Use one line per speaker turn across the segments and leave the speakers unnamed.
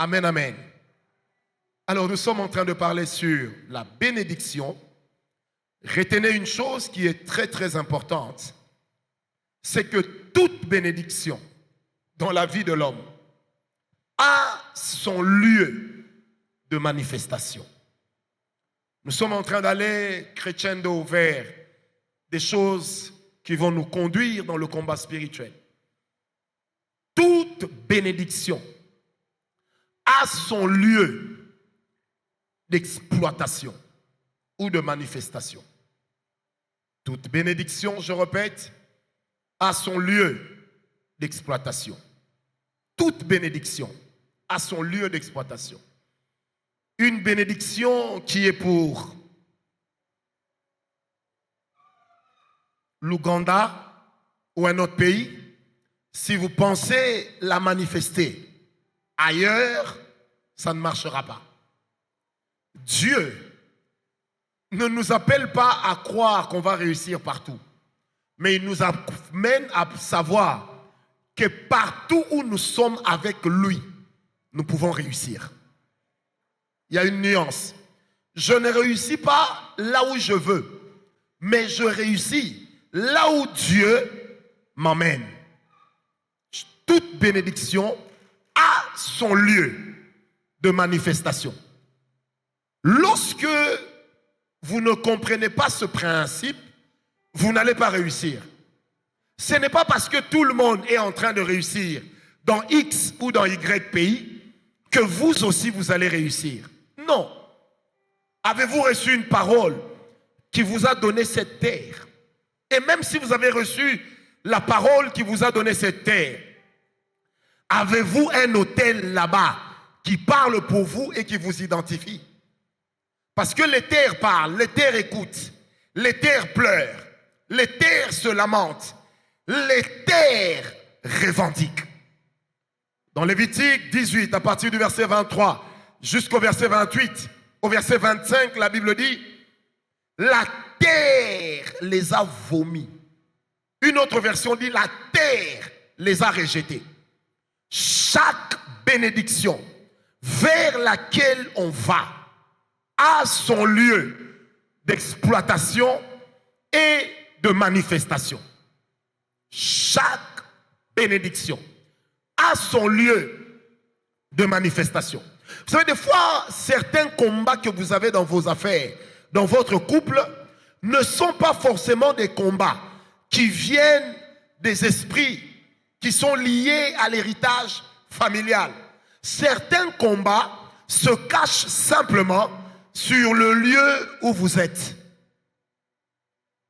Amen, amen. Alors nous sommes en train de parler sur la bénédiction. Retenez une chose qui est très très importante. C'est que toute bénédiction dans la vie de l'homme a son lieu de manifestation. Nous sommes en train d'aller crescendo vers des choses qui vont nous conduire dans le combat spirituel. Toute bénédiction a son lieu d'exploitation ou de manifestation. Toute bénédiction, je répète, a son lieu d'exploitation. Toute bénédiction a son lieu d'exploitation. Une bénédiction qui est pour l'Ouganda ou un autre pays, si vous pensez la manifester ailleurs, ça ne marchera pas. Dieu ne nous appelle pas à croire qu'on va réussir partout, mais il nous amène à savoir que partout où nous sommes avec lui, nous pouvons réussir. Il y a une nuance. Je ne réussis pas là où je veux, mais je réussis là où Dieu m'emmène. Toute bénédiction a son lieu de manifestation. Lorsque vous ne comprenez pas ce principe, vous n'allez pas réussir. Ce n'est pas parce que tout le monde est en train de réussir dans X ou dans Y pays que vous aussi vous allez réussir. Non. Avez-vous reçu une parole qui vous a donné cette terre? Et même si vous avez reçu la parole qui vous a donné cette terre, avez-vous un hôtel là-bas qui parle pour vous et qui vous identifie? Parce que les terres parlent, les terres écoutent, les terres pleurent, les terres se lamentent, les terres revendiquent. Dans Lévitique 18, à partir du verset 23 jusqu'au verset 28, au verset 25, la Bible dit, la terre les a vomis. Une autre version dit, la terre les a rejetés. Chaque bénédiction vers laquelle on va a son lieu d'exploitation et de manifestation. Chaque bénédiction a son lieu de manifestation. Vous savez, des fois, certains combats que vous avez dans vos affaires, dans votre couple, ne sont pas forcément des combats qui viennent des esprits qui sont liés à l'héritage familial. Certains combats se cachent simplement sur le lieu où vous êtes.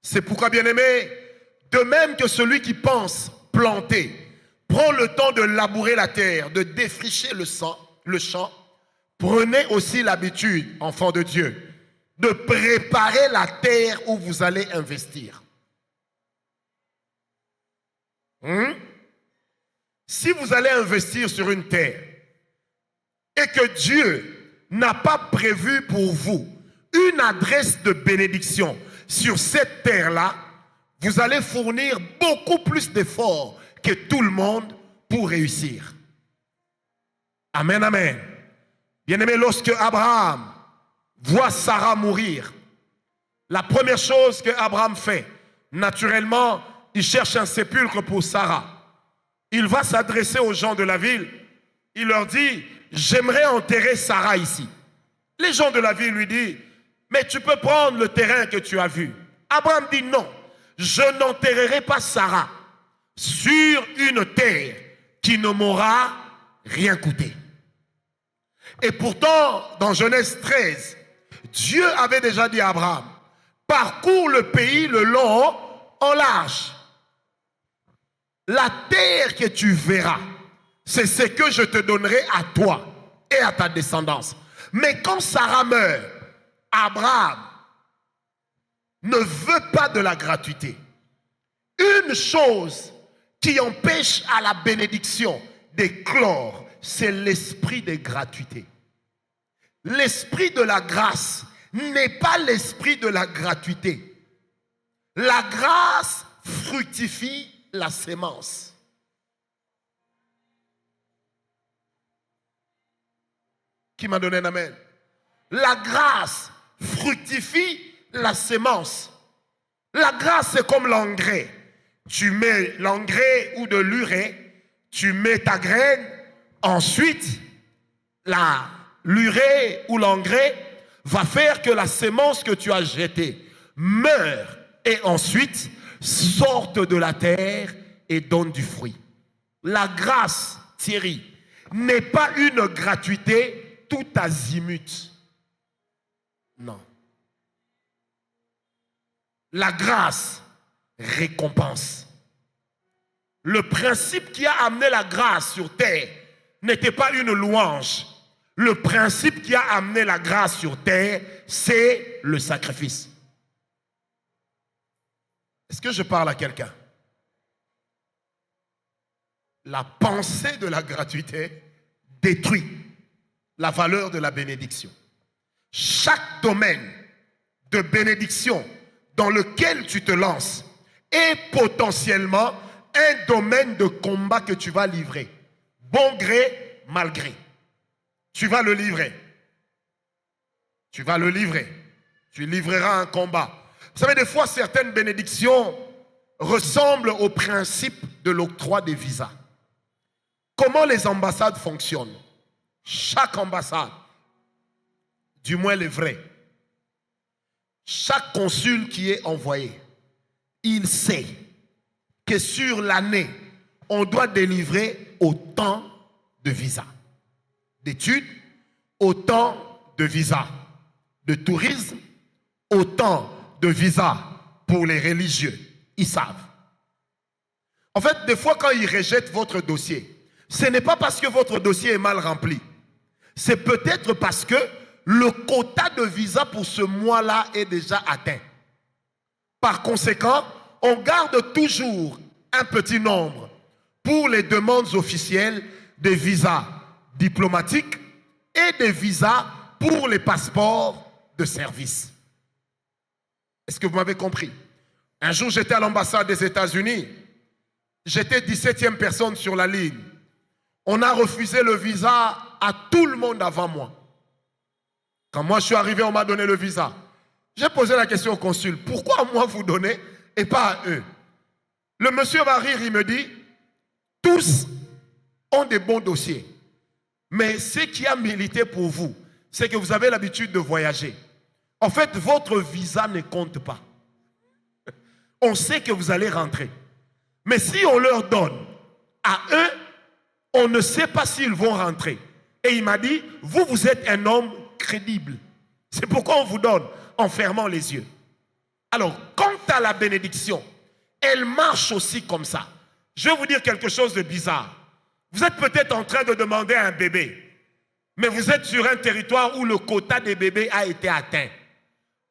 C'est pourquoi, bien-aimés, de même que celui qui pense planter prend le temps de labourer la terre, de défricher le champ, prenez aussi l'habitude, enfants de Dieu, de préparer la terre où vous allez investir. Si vous allez investir sur une terre et que Dieu n'a pas prévu pour vous une adresse de bénédiction sur cette terre-là, vous allez fournir beaucoup plus d'efforts que tout le monde pour réussir. Amen, amen. Bien-aimé, lorsque Abraham voit Sarah mourir, la première chose que Abraham fait, naturellement, il cherche un sépulcre pour Sarah. Il va s'adresser aux gens de la ville. Il leur dit, j'aimerais enterrer Sarah ici. Les gens de la ville lui disent, mais tu peux prendre le terrain que tu as vu. Abraham dit, non, je n'enterrerai pas Sarah sur une terre qui ne m'aura rien coûté. Et pourtant, dans Genèse 13, Dieu avait déjà dit à Abraham, parcours le pays le long en large. La terre que tu verras, c'est ce que je te donnerai à toi et à ta descendance. Mais quand Sarah meurt, Abraham ne veut pas de la gratuité. Une chose qui empêche à la bénédiction d'éclore, c'est l'esprit de gratuité. L'esprit de la grâce n'est pas l'esprit de la gratuité. La grâce fructifie la sémence. Qui m'a donné un amen? La grâce fructifie la sémence. La grâce, c'est comme l'engrais. Tu mets l'engrais ou de l'urée, tu mets ta graine, ensuite, l'urée ou l'engrais va faire que la sémence que tu as jetée meurt et ensuite sorte de la terre et donne du fruit. La grâce, Thierry, n'est pas une gratuité tout azimut. Non. La grâce récompense. Le principe qui a amené la grâce sur terre n'était pas une louange. Le principe qui a amené la grâce sur terre, c'est le sacrifice. Est-ce que je parle à quelqu'un? La pensée de la gratuité détruit la valeur de la bénédiction. Chaque domaine de bénédiction dans lequel tu te lances est potentiellement un domaine de combat que tu vas livrer. Bon gré, mal gré. Tu vas le livrer. Tu vas le livrer. Tu livreras un combat. Vous savez, des fois, certaines bénédictions ressemblent au principe de l'octroi des visas. Comment les ambassades fonctionnent? Chaque ambassade, du moins les vrais, chaque consul qui est envoyé, il sait que sur l'année, on doit délivrer autant de visas. D'études, autant de visas. De tourisme, autant de visas pour les religieux. Ils savent. En fait, des fois, quand ils rejettent votre dossier, ce n'est pas parce que votre dossier est mal rempli. C'est peut-être parce que le quota de visa pour ce mois-là est déjà atteint. Par conséquent, on garde toujours un petit nombre pour les demandes officielles des visas diplomatiques et des visas pour les passeports de service. Est-ce que vous m'avez compris? Un jour, j'étais à l'ambassade des États-Unis. J'étais 17e personne sur la ligne. On a refusé le visa à tout le monde avant moi. Quand moi je suis arrivé, on m'a donné le visa. J'ai posé la question au consul. Pourquoi à moi vous donnez et pas à eux? Le monsieur va rire, il me dit, tous ont des bons dossiers. Mais ce qui a milité pour vous, c'est que vous avez l'habitude de voyager. En fait, votre visa ne compte pas. On sait que vous allez rentrer. Mais si on leur donne à eux, on ne sait pas s'ils vont rentrer. Et il m'a dit, vous êtes un homme crédible. C'est pourquoi on vous donne en fermant les yeux. Alors, quant à la bénédiction, elle marche aussi comme ça. Je vais vous dire quelque chose de bizarre. Vous êtes peut-être en train de demander un bébé, mais vous êtes sur un territoire où le quota des bébés a été atteint.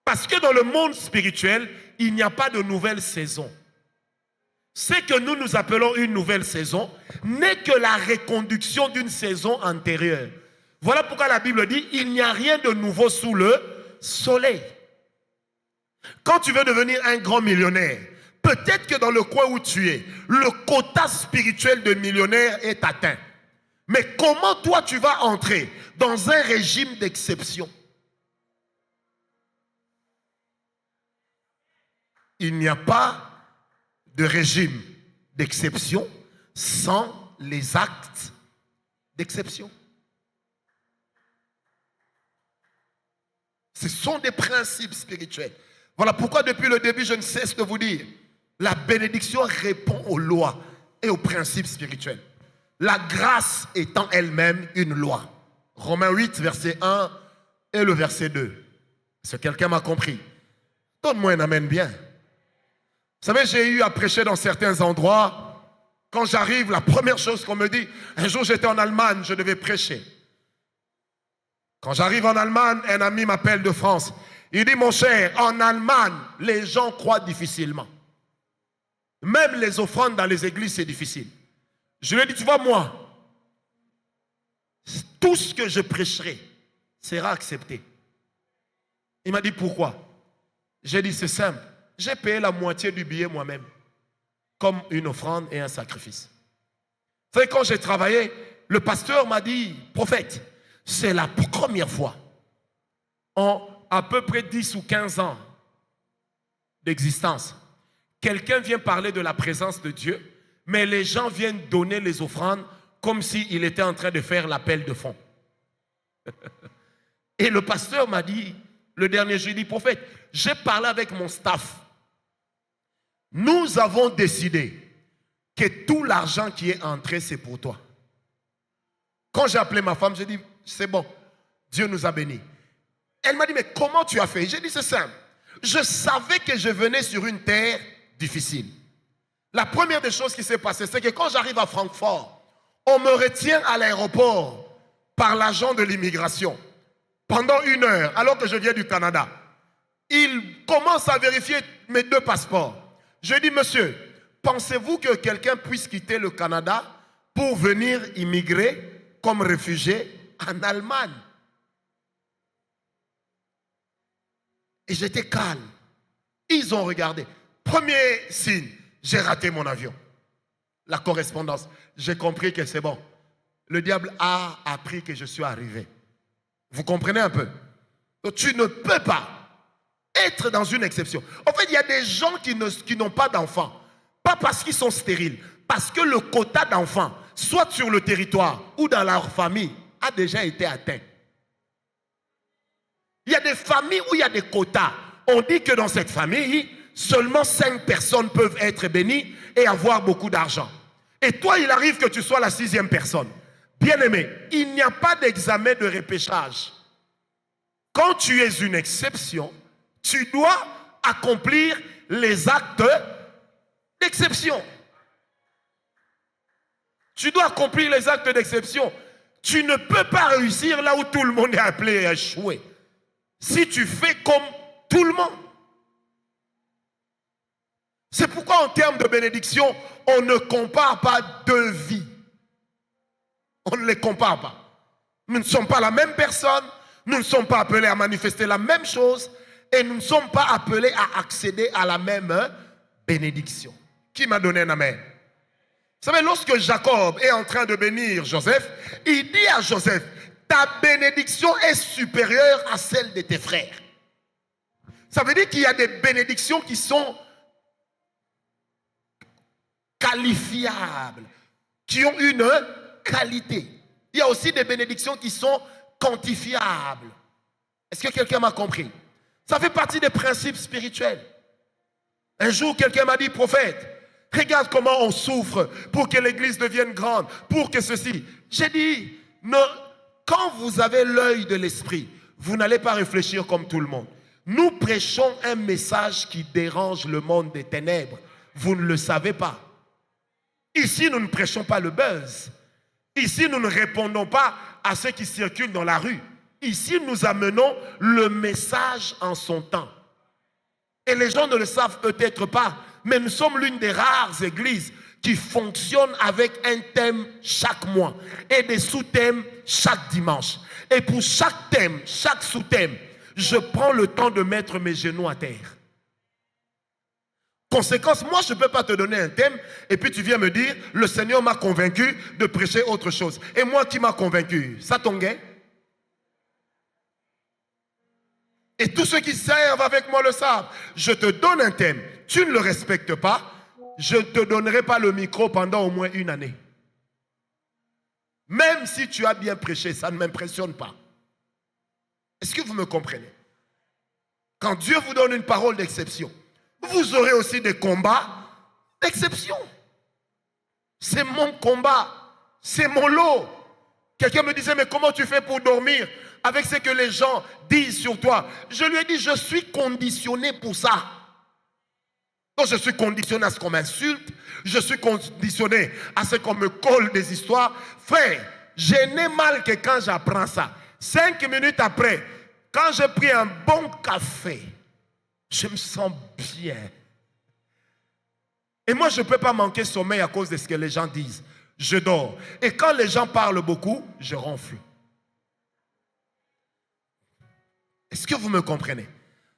Parce que dans le monde spirituel, il n'y a pas de nouvelle saison. Ce que nous appelons une nouvelle saison n'est que la reconduction d'une saison antérieure. Voilà pourquoi la Bible dit, il n'y a rien de nouveau sous le soleil. Quand tu veux devenir un grand millionnaire, peut-être que dans le coin où tu es, le quota spirituel de millionnaire est atteint. Mais comment toi tu vas entrer dans un régime d'exception? Il n'y a pas de régime d'exception sans les actes d'exception. Ce sont des principes spirituels. Voilà pourquoi depuis le début, je ne cesse de vous dire, la bénédiction répond aux lois et aux principes spirituels. La grâce étant elle-même une loi. Romains 8, verset 1 et le verset 2. Est-ce que quelqu'un m'a compris? Donne-moi un amen bien. Vous savez, j'ai eu à prêcher dans certains endroits. Quand j'arrive, la première chose qu'on me dit, un jour j'étais en Allemagne, je devais prêcher. Quand j'arrive en Allemagne, un ami m'appelle de France. Il dit, mon cher, en Allemagne, les gens croient difficilement. Même les offrandes dans les églises, c'est difficile. Je lui ai dit, tu vois, moi, tout ce que je prêcherai sera accepté. Il m'a dit, pourquoi? J'ai dit, c'est simple. J'ai payé la moitié du billet moi-même, comme une offrande et un sacrifice. Vous savez, quand j'ai travaillé, le pasteur m'a dit, prophète, C'est la première fois en à peu près 10 ou 15 ans d'existence. Quelqu'un vient parler de la présence de Dieu, mais les gens viennent donner les offrandes comme s'il était en train de faire l'appel de fonds. Et le pasteur m'a dit, le dernier jour, il dit, prophète, j'ai parlé avec mon staff. Nous avons décidé que tout l'argent qui est entré, c'est pour toi. Quand j'ai appelé ma femme, j'ai dit, c'est bon, Dieu nous a bénis. Elle m'a dit, mais comment tu as fait? J'ai dit, c'est simple. Je savais que je venais sur une terre difficile. La première des choses qui s'est passée, c'est que quand j'arrive à Francfort, on me retient à l'aéroport par l'agent de l'immigration pendant 1 heure, alors que je viens du Canada. Il commence à vérifier mes 2 passeports. Je dis, monsieur, pensez-vous que quelqu'un puisse quitter le Canada pour venir immigrer comme réfugié en Allemagne? Et j'étais calme. Ils ont regardé. Premier signe, j'ai raté mon avion. La correspondance. J'ai compris que c'est bon. Le diable a appris que je suis arrivé. Vous comprenez un peu? Donc, tu ne peux pas être dans une exception. En fait, il y a des gens qui n'ont pas d'enfants. Pas parce qu'ils sont stériles. Parce que le quota d'enfants, soit sur le territoire ou dans leur famille, a déjà été atteint. Il y a des familles où il y a des quotas. On dit que dans cette famille, seulement 5 personnes peuvent être bénies et avoir beaucoup d'argent. Et toi, il arrive que tu sois la 6e personne. Bien-aimé, il n'y a pas d'examen de repêchage. Quand tu es une exception, tu dois accomplir les actes d'exception. Tu dois accomplir les actes d'exception. Tu ne peux pas réussir là où tout le monde est appelé à échouer. Si tu fais comme tout le monde. C'est pourquoi en termes de bénédiction, on ne compare pas 2 vies. On ne les compare pas. Nous ne sommes pas la même personne, nous ne sommes pas appelés à manifester la même chose et nous ne sommes pas appelés à accéder à la même bénédiction. Qui m'a donné un amen? Vous savez, lorsque Jacob est en train de bénir Joseph, il dit à Joseph, ta bénédiction est supérieure à celle de tes frères. Ça veut dire qu'il y a des bénédictions qui sont qualifiables, qui ont une qualité. Il y a aussi des bénédictions qui sont quantifiables. Est-ce que quelqu'un m'a compris? Ça fait partie des principes spirituels. Un jour, quelqu'un m'a dit, prophète, regarde comment on souffre pour que l'église devienne grande, pour que ceci. J'ai dit, non, quand vous avez l'œil de l'esprit, vous n'allez pas réfléchir comme tout le monde. Nous prêchons un message qui dérange le monde des ténèbres. Vous ne le savez pas. Ici, nous ne prêchons pas le buzz. Ici, nous ne répondons pas à ceux qui circulent dans la rue. Ici, nous amenons le message en son temps. Et les gens ne le savent peut-être pas, mais nous sommes l'une des rares églises qui fonctionne avec un thème chaque mois et des sous-thèmes chaque dimanche. Et pour chaque thème, chaque sous-thème, je prends le temps de mettre mes genoux à terre. Conséquence, moi je ne peux pas te donner un thème et puis tu viens me dire, le Seigneur m'a convaincu de prêcher autre chose. Et moi qui m'a convaincu, ça ton gain? Et tous ceux qui servent avec moi le savent. Je te donne un thème, tu ne le respectes pas, je ne te donnerai pas le micro pendant au moins 1 année. Même si tu as bien prêché, ça ne m'impressionne pas. Est-ce que vous me comprenez? Quand Dieu vous donne une parole d'exception, vous aurez aussi des combats d'exception. C'est mon combat, c'est mon lot. Quelqu'un me disait, mais comment tu fais pour dormir avec ce que les gens disent sur toi? Je lui ai dit, je suis conditionné pour ça. Donc je suis conditionné à ce qu'on m'insulte, je suis conditionné à ce qu'on me colle des histoires. Frère, je n'ai mal que quand j'apprends ça. 5 minutes après, quand j'ai pris un bon café, je me sens bien. Et moi, je ne peux pas manquer sommeil à cause de ce que les gens disent. Je dors. Et quand les gens parlent beaucoup, je ronfle. Est-ce que vous me comprenez?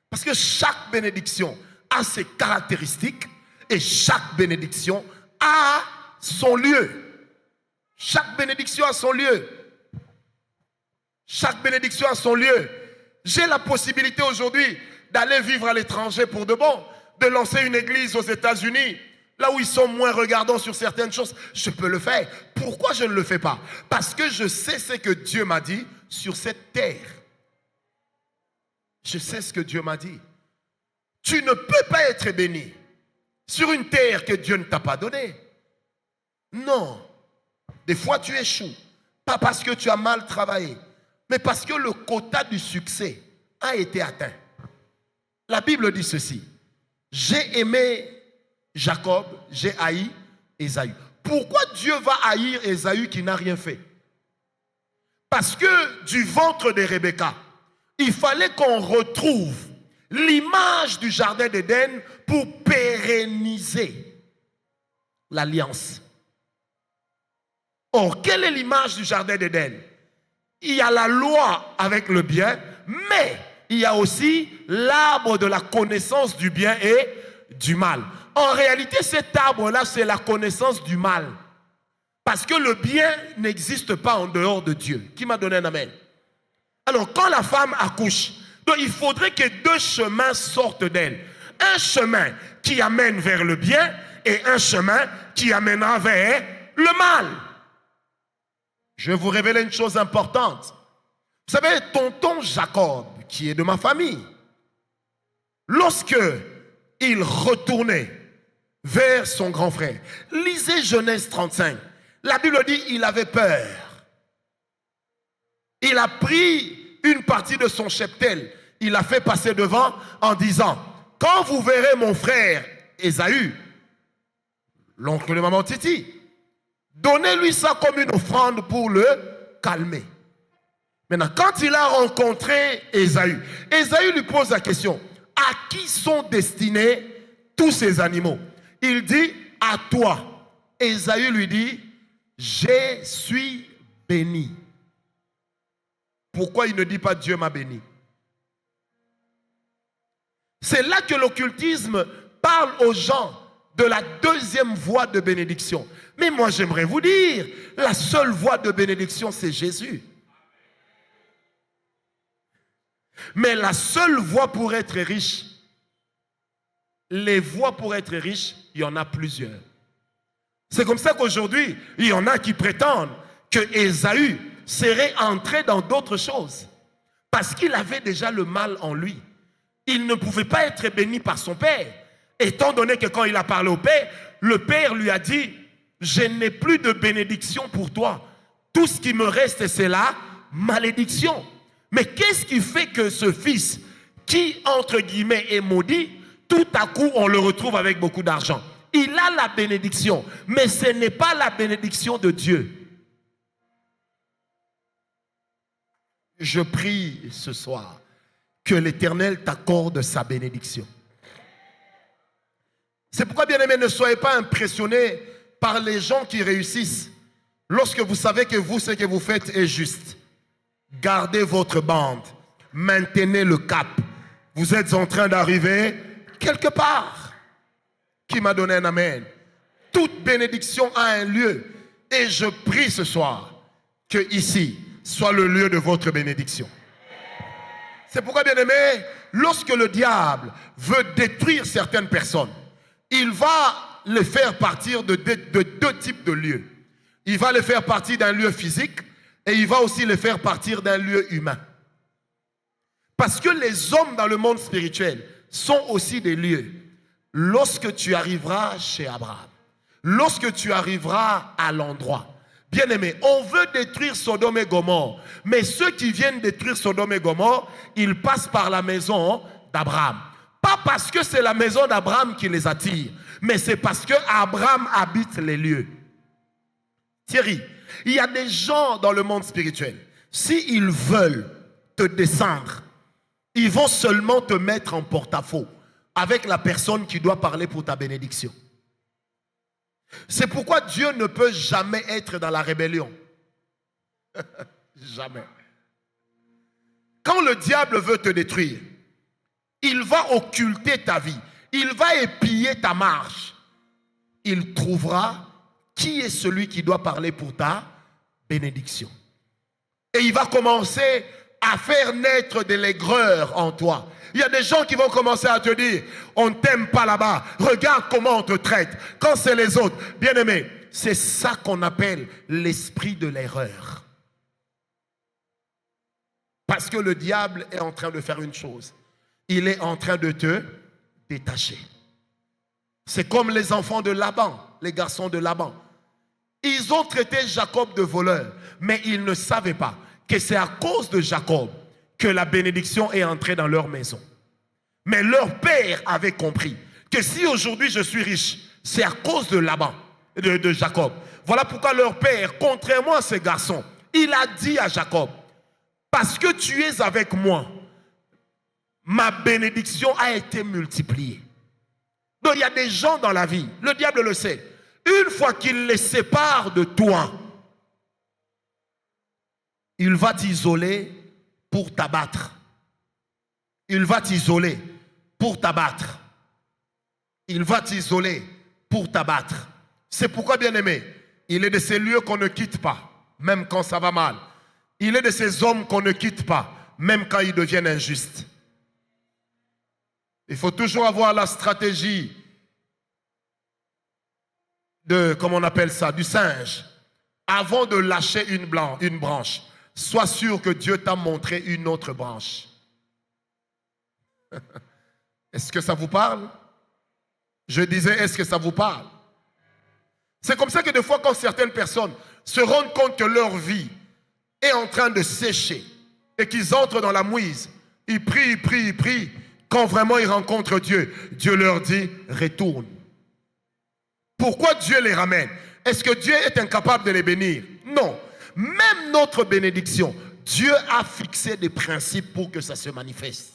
Parce que chaque bénédiction a ses caractéristiques et chaque bénédiction a son lieu. Chaque bénédiction a son lieu. Chaque bénédiction a son lieu. J'ai la possibilité aujourd'hui d'aller vivre à l'étranger pour de bon, de lancer une église aux États-Unis, là où ils sont moins regardants sur certaines choses. Je peux le faire. Pourquoi je ne le fais pas? Parce que je sais ce que Dieu m'a dit sur cette terre. Je sais ce que Dieu m'a dit. Tu ne peux pas être béni sur une terre que Dieu ne t'a pas donnée. Non. Des fois, tu échoues. Pas parce que tu as mal travaillé, mais parce que le quota du succès a été atteint. La Bible dit ceci. J'ai aimé Jacob, j'ai haï Ésaü. Pourquoi Dieu va haïr Ésaü qui n'a rien fait? Parce que du ventre de Rebecca, il fallait qu'on retrouve l'image du jardin d'Éden pour pérenniser l'alliance. Or, quelle est l'image du jardin d'Éden? Il y a la loi avec le bien, mais il y a aussi l'arbre de la connaissance du bien et du mal. En réalité, cet arbre-là, c'est la connaissance du mal. Parce que le bien n'existe pas en dehors de Dieu. Qui m'a donné un amen? Alors, quand la femme accouche, donc il faudrait que deux chemins sortent d'elle. Un chemin qui amène vers le bien et un chemin qui amènera vers le mal. Je vais vous révéler une chose importante. Vous savez, tonton Jacob, qui est de ma famille, lorsque il retournait vers son grand frère, lisez Genèse 35, la Bible dit qu'il avait peur. Il a pris une partie de son cheptel, il l'a fait passer devant en disant, quand vous verrez mon frère Ésaü, l'oncle de maman Titi, donnez-lui ça comme une offrande pour le calmer. Maintenant, quand il a rencontré Ésaü, Ésaü lui pose la question, à qui sont destinés tous ces animaux? Il dit, à toi. Ésaü lui dit, je suis béni. Pourquoi il ne dit pas Dieu m'a béni? C'est là que l'occultisme parle aux gens de la deuxième voie de bénédiction. Mais moi j'aimerais vous dire, la seule voie de bénédiction c'est Jésus. Mais la seule voie pour être riche, les voies pour être riche, il y en a plusieurs. C'est comme ça qu'aujourd'hui, il y en a qui prétendent que Ésaü serait entré dans d'autres choses. Parce qu'il avait déjà le mal en lui. Il ne pouvait pas être béni par son père. Étant donné que quand il a parlé au père, le père lui a dit, je n'ai plus de bénédiction pour toi. Tout ce qui me reste, c'est la malédiction. Mais qu'est-ce qui fait que ce fils, qui entre guillemets est maudit, tout à coup on le retrouve avec beaucoup d'argent? Il a la bénédiction, mais ce n'est pas la bénédiction de Dieu. Je prie ce soir que l'Éternel t'accorde sa bénédiction. C'est pourquoi, bien-aimés, ne soyez pas impressionnés par les gens qui réussissent lorsque vous savez que vous, ce que vous faites est juste. Gardez votre bande, maintenez le cap. Vous êtes en train d'arriver quelque part. Qui m'a donné un amen? Toute bénédiction a un lieu. Et je prie ce soir que ici soit le lieu de votre bénédiction. C'est pourquoi, bien-aimé, lorsque le diable veut détruire certaines personnes, il va les faire partir de deux types de lieux. Il va les faire partir d'un lieu physique et il va aussi les faire partir d'un lieu humain. Parce que les hommes dans le monde spirituel sont aussi des lieux. Lorsque tu arriveras chez Abraham, lorsque tu arriveras à l'endroit, bien-aimé, on veut détruire Sodome et Gomorrhe, mais ceux qui viennent détruire Sodome et Gomorrhe, ils passent par la maison d'Abraham. Pas parce que c'est la maison d'Abraham qui les attire, mais c'est parce que Abraham habite les lieux. Thierry, il y a des gens dans le monde spirituel, s'ils veulent te descendre, ils vont seulement te mettre en porte-à-faux avec la personne qui doit parler pour ta bénédiction. C'est pourquoi Dieu ne peut jamais être dans la rébellion. Jamais. Quand le diable veut te détruire, il va occulter ta vie. Il va épier ta marche. Il trouvera qui est celui qui doit parler pour ta bénédiction. Et il va commencer à faire naître de l'aigreur en toi. Il y a des gens qui vont commencer à te dire, on ne t'aime pas là-bas, regarde comment on te traite. Quand c'est les autres, bien aimé, c'est ça qu'on appelle l'esprit de l'erreur. Parce que le diable est en train de faire une chose. Il est en train de te détacher. C'est comme les enfants de Laban, les garçons de Laban. Ils ont traité Jacob de voleur, mais ils ne savaient pas que c'est à cause de Jacob que la bénédiction est entrée dans leur maison. Mais leur père avait compris que si aujourd'hui je suis riche, c'est à cause de Laban, de Jacob. Voilà pourquoi leur père, contrairement à ces garçons, il a dit à Jacob, parce que tu es avec moi, ma bénédiction a été multipliée. Donc il y a des gens dans la vie, le diable le sait, une fois qu'il les sépare de toi, il va t'isoler pour t'abattre. Il va t'isoler pour t'abattre. Il va t'isoler pour t'abattre. C'est pourquoi, bien aimé, il est de ces lieux qu'on ne quitte pas, même quand ça va mal. Il est de ces hommes qu'on ne quitte pas, même quand ils deviennent injustes. Il faut toujours avoir la stratégie de, comment on appelle ça, du singe. Avant de lâcher une branche, sois sûr que Dieu t'a montré une autre branche. Est-ce que ça vous parle? Je disais, est-ce que ça vous parle? C'est comme ça que des fois, quand certaines personnes se rendent compte que leur vie est en train de sécher et qu'ils entrent dans la mouise, ils prient, ils prient, ils prient. Quand vraiment ils rencontrent Dieu, Dieu leur dit, retourne. Pourquoi Dieu les ramène? Est-ce que Dieu est incapable de les bénir? Non. Même notre bénédiction, Dieu a fixé des principes pour que ça se manifeste.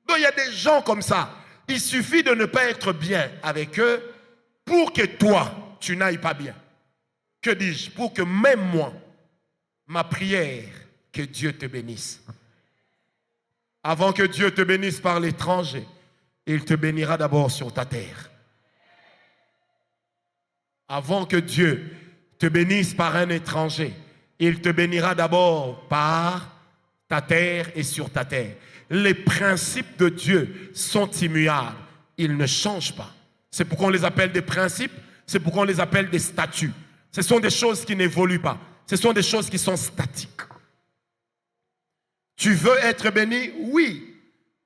Donc il y a des gens comme ça. Il suffit de ne pas être bien avec eux pour que toi, tu n'ailles pas bien. Que dis-je? Pour que même moi, ma prière, que Dieu te bénisse. Avant que Dieu te bénisse par l'étranger, il te bénira d'abord sur ta terre. Avant que Dieu te bénisse par un étranger, il te bénira d'abord par ta terre et sur ta terre. Les principes de Dieu sont immuables. Ils ne changent pas. C'est pourquoi on les appelle des principes, c'est pourquoi on les appelle des statuts. Ce sont des choses qui n'évoluent pas. Ce sont des choses qui sont statiques. Tu veux être béni? Oui.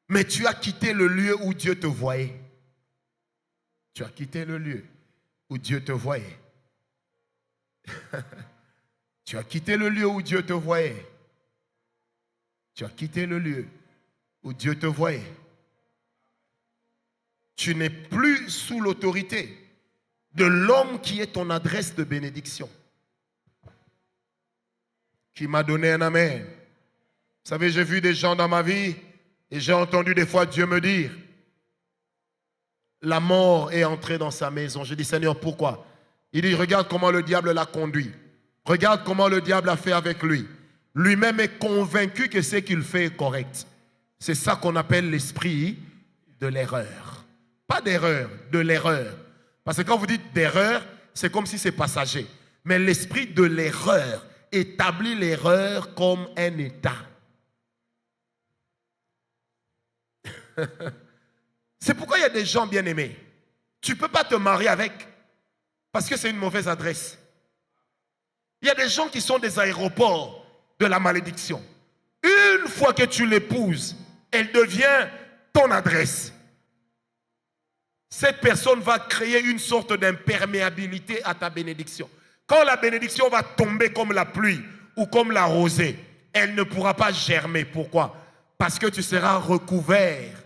Mais tu as quitté le lieu où Dieu te voyait. Tu as quitté le lieu où Dieu te voyait. Tu as quitté le lieu où Dieu te voyait. Tu as quitté le lieu où Dieu te voyait. Tu n'es plus sous l'autorité de l'homme qui est ton adresse de bénédiction. Qui m'a donné un amen. Vous savez, j'ai vu des gens dans ma vie et j'ai entendu des fois Dieu me dire, la mort est entrée dans sa maison. Je dis, Seigneur, pourquoi? Il dit, regarde comment le diable l'a conduit. Regarde comment le diable a fait avec lui. Lui-même est convaincu que ce qu'il fait est correct. C'est ça qu'on appelle l'esprit de l'erreur. Pas d'erreur, de l'erreur. Parce que quand vous dites d'erreur, c'est comme si c'est passager. Mais l'esprit de l'erreur établit l'erreur comme un état. C'est pourquoi il y a des gens bien aimés. Tu ne peux pas te marier avec parce que c'est une mauvaise adresse. Il y a des gens qui sont des aéroports de la malédiction. Une fois que tu l'épouses, elle devient ton adresse. Cette personne va créer une sorte d'imperméabilité à ta bénédiction. Quand la bénédiction va tomber comme la pluie ou comme la rosée, elle ne pourra pas germer. Pourquoi? Parce que tu seras recouvert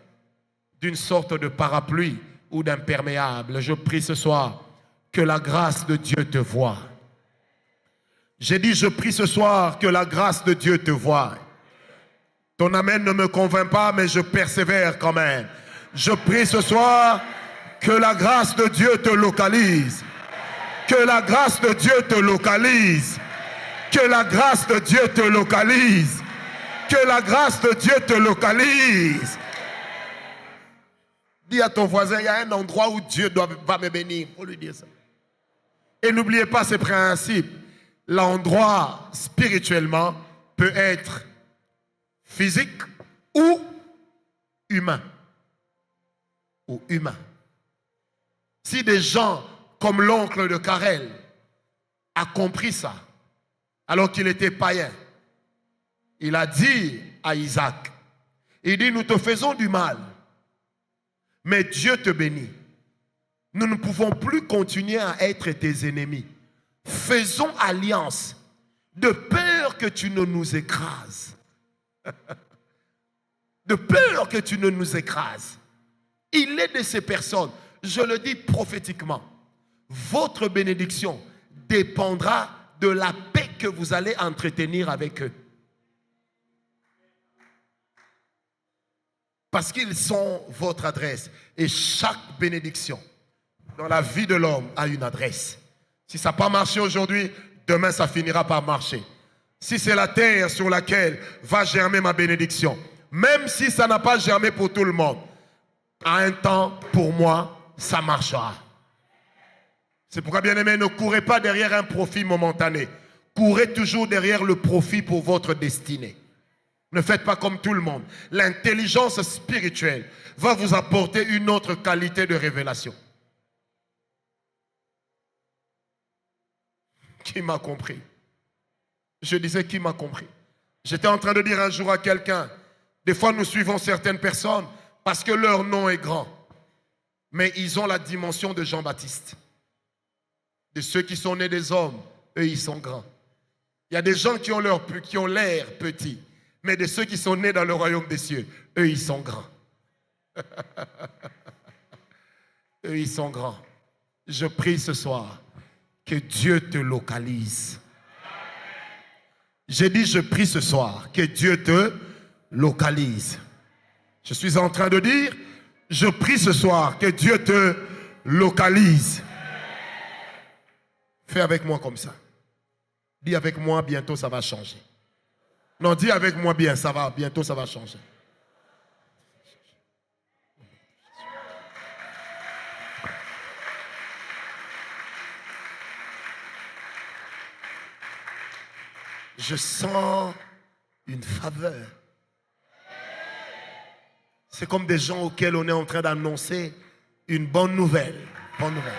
d'une sorte de parapluie ou d'imperméable. Je prie ce soir que la grâce de Dieu te voie. J'ai dit, je prie ce soir que la grâce de Dieu te voie. Ton amen ne me convainc pas, mais je persévère quand même. Je prie ce soir que la grâce de Dieu te localise. Que la grâce de Dieu te localise. Que la grâce de Dieu te localise. Que la grâce de Dieu te localise. Dis à ton voisin, il y a un endroit où Dieu va me bénir. Faut lui dire ça. Et n'oubliez pas ces principes. L'endroit spirituellement peut être physique ou humain. Ou humain. Si des gens comme l'oncle de Karel a compris ça, alors qu'il était païen, il a dit à Isaac, il dit, nous te faisons du mal, mais Dieu te bénit. Nous ne pouvons plus continuer à être tes ennemis. Faisons alliance de peur que tu ne nous écrases. De peur que tu ne nous écrases. Il est de ces personnes, je le dis prophétiquement, votre bénédiction dépendra de la paix que vous allez entretenir avec eux. Parce qu'ils sont votre adresse. Et chaque bénédiction dans la vie de l'homme a une adresse. Si ça n'a pas marché aujourd'hui, demain ça finira par marcher. Si c'est la terre sur laquelle va germer ma bénédiction, même si ça n'a pas germé pour tout le monde, à un temps, pour moi, ça marchera. C'est pourquoi, bien-aimés, ne courez pas derrière un profit momentané. Courez toujours derrière le profit pour votre destinée. Ne faites pas comme tout le monde. L'intelligence spirituelle va vous apporter une autre qualité de révélation. Qui m'a compris? Je disais qui m'a compris. J'étais en train de dire un jour à quelqu'un, des fois nous suivons certaines personnes parce que leur nom est grand. Mais ils ont la dimension de Jean-Baptiste. De ceux qui sont nés des hommes, eux ils sont grands. Il y a des gens qui ont l'air petits. Mais de ceux qui sont nés dans le royaume des cieux, eux, ils sont grands. Eux, ils sont grands. Je prie ce soir que Dieu te localise. J'ai dit, je prie ce soir que Dieu te localise. Je suis en train de dire, je prie ce soir que Dieu te localise. Fais avec moi comme ça. Dis avec moi, bientôt ça va changer. Non, dis avec moi bien, ça va, bientôt ça va changer. Je sens une faveur. C'est comme des gens auxquels on est en train d'annoncer une bonne nouvelle. Bonne nouvelle.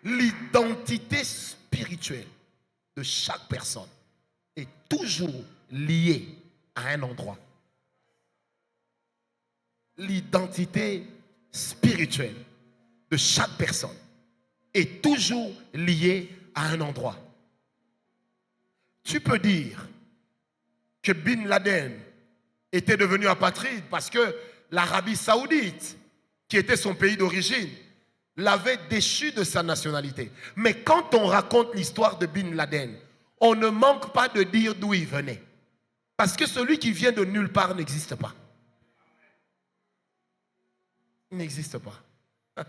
L'identité spirituelle de chaque personne est toujours liée à un endroit. L'identité spirituelle de chaque personne est toujours liée à un endroit. Tu peux dire que Bin Laden était devenu apatride parce que l'Arabie Saoudite, qui était son pays d'origine, l'avait déchu de sa nationalité. Mais quand on raconte l'histoire de Bin Laden, on ne manque pas de dire d'où il venait. Parce que celui qui vient de nulle part n'existe pas. Il n'existe pas.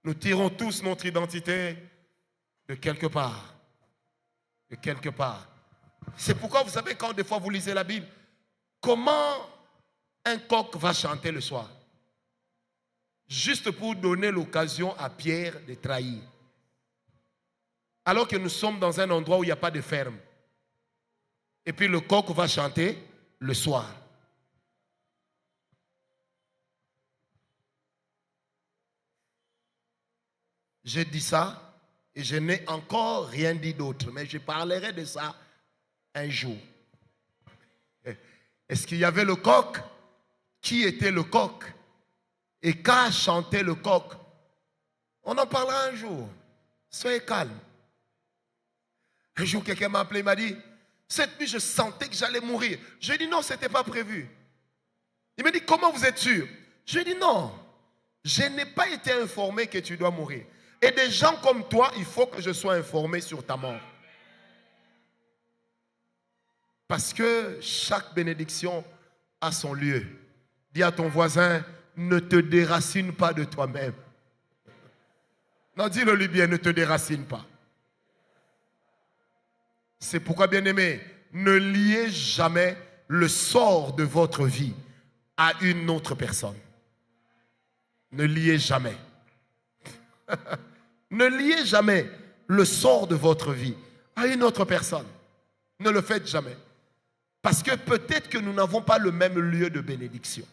Nous tirons tous notre identité de quelque part. De quelque part. C'est pourquoi, vous savez, quand des fois vous lisez la Bible, comment un coq va chanter le soir? Juste pour donner l'occasion à Pierre de trahir. Alors que nous sommes dans un endroit où il n'y a pas de ferme. Et puis le coq va chanter le soir. J'ai dit ça et je n'ai encore rien dit d'autre. Mais je parlerai de ça un jour. Est-ce qu'il y avait le coq? Qui était le coq? Et qu'a chanté le coq? On en parlera un jour. Soyez calme. Un jour, quelqu'un m'a appelé, il m'a dit, cette nuit, je sentais que j'allais mourir. Je lui ai dit, non, ce n'était pas prévu. Il m'a dit, comment vous êtes sûr? Je lui ai dit, non, je n'ai pas été informé que tu dois mourir. Et des gens comme toi, il faut que je sois informé sur ta mort. Parce que chaque bénédiction a son lieu. Dis à ton voisin, ne te déracine pas de toi-même. Non, dis-le lui bien, ne te déracine pas. C'est pourquoi, bien-aimé, ne liez jamais le sort de votre vie à une autre personne. Ne liez jamais. Ne liez jamais le sort de votre vie à une autre personne. Ne le faites jamais. Parce que peut-être que nous n'avons pas le même lieu de bénédiction.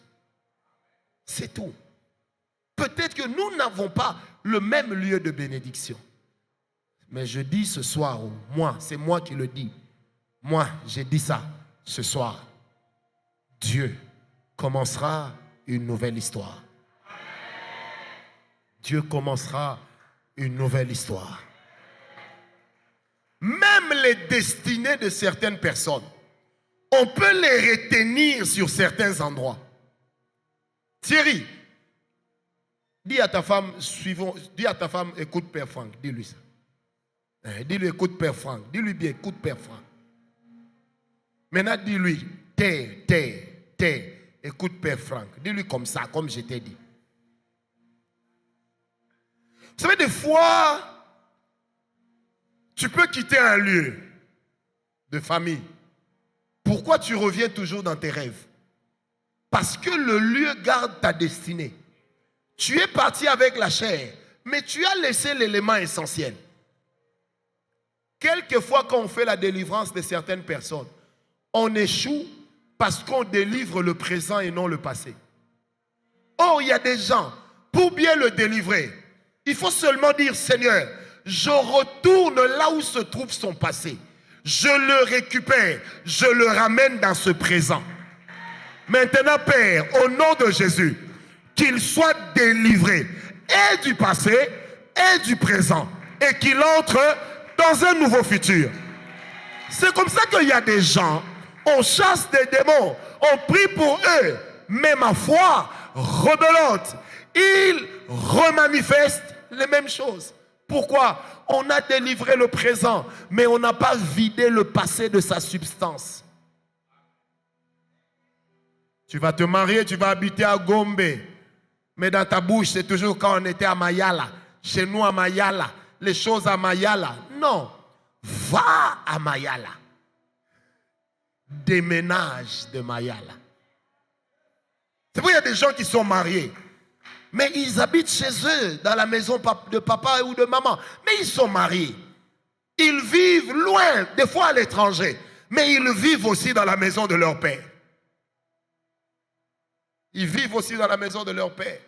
C'est tout. Peut-être que nous n'avons pas le même lieu de bénédiction. Mais je dis ce soir, moi, c'est moi qui le dis. Moi, j'ai dit ça ce soir. Dieu commencera une nouvelle histoire. Dieu commencera une nouvelle histoire. Même les destinées de certaines personnes, on peut les retenir sur certains endroits. Thierry, dis à ta femme, écoute Père Franck, dis-lui ça. Dis-lui, écoute Père Franck. Dis-lui bien, écoute Père Franck. Maintenant, dis-lui, écoute Père Franck. Dis-lui comme ça, comme je t'ai dit. Vous savez, des fois, tu peux quitter un lieu de famille. Pourquoi tu reviens toujours dans tes rêves? Parce que le lieu garde ta destinée. Tu es parti avec la chair, mais tu as laissé l'élément essentiel. Quelquefois, quand on fait la délivrance de certaines personnes, on échoue parce qu'on délivre le présent et non le passé. Or, il y a des gens, pour bien le délivrer, il faut seulement dire, Seigneur, je retourne là où se trouve son passé. Je le récupère, je le ramène dans ce présent. Maintenant, Père, au nom de Jésus, qu'il soit délivré et du passé et du présent et qu'il entre dans un nouveau futur. C'est comme ça qu'il y a des gens, on chasse des démons, on prie pour eux, mais ma foi rebelote, ils remanifestent les mêmes choses. Pourquoi? On a délivré le présent, mais on n'a pas vidé le passé de sa substance. Tu vas te marier, tu vas habiter à Gombe, mais dans ta bouche, c'est toujours quand on était à Mayala. Chez nous à Mayala, les choses à Mayala. Non, va à Mayala. Déménage de Mayala. C'est pourquoi il y a des gens qui sont mariés, mais ils habitent chez eux, dans la maison de papa ou de maman. Mais ils sont mariés. Ils vivent loin, des fois à l'étranger, mais ils vivent aussi dans la maison de leur père. Ils vivent aussi dans la maison de leur père,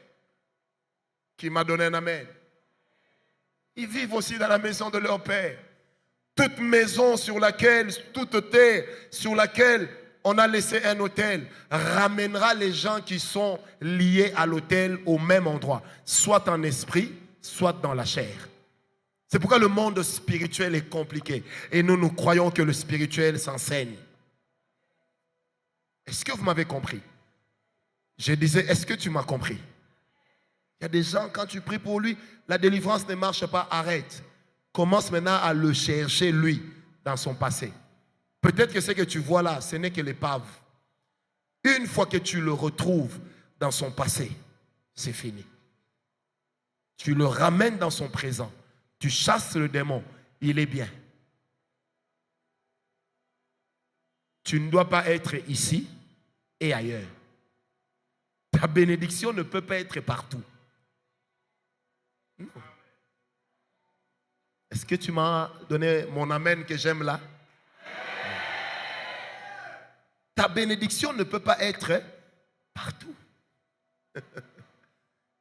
qui m'a donné un amen. Ils vivent aussi dans la maison de leur père. Toute maison sur laquelle, toute terre sur laquelle on a laissé un autel, ramènera les gens qui sont liés à l'autel au même endroit, soit en esprit, soit dans la chair. C'est pourquoi le monde spirituel est compliqué. Et nous croyons que le spirituel s'enseigne. Est-ce que vous m'avez compris? Je disais, est-ce que tu m'as compris? Il y a des gens, quand tu pries pour lui, la délivrance ne marche pas, arrête. Commence maintenant à le chercher, lui, dans son passé. Peut-être que ce que tu vois là, ce n'est que l'épave. Une fois que tu le retrouves dans son passé, c'est fini. Tu le ramènes dans son présent. Tu chasses le démon, il est bien. Tu ne dois pas être ici et ailleurs. Ta bénédiction ne peut pas être partout. Non. Est-ce que tu m'as donné mon amen que j'aime là? Ta bénédiction ne peut pas être partout.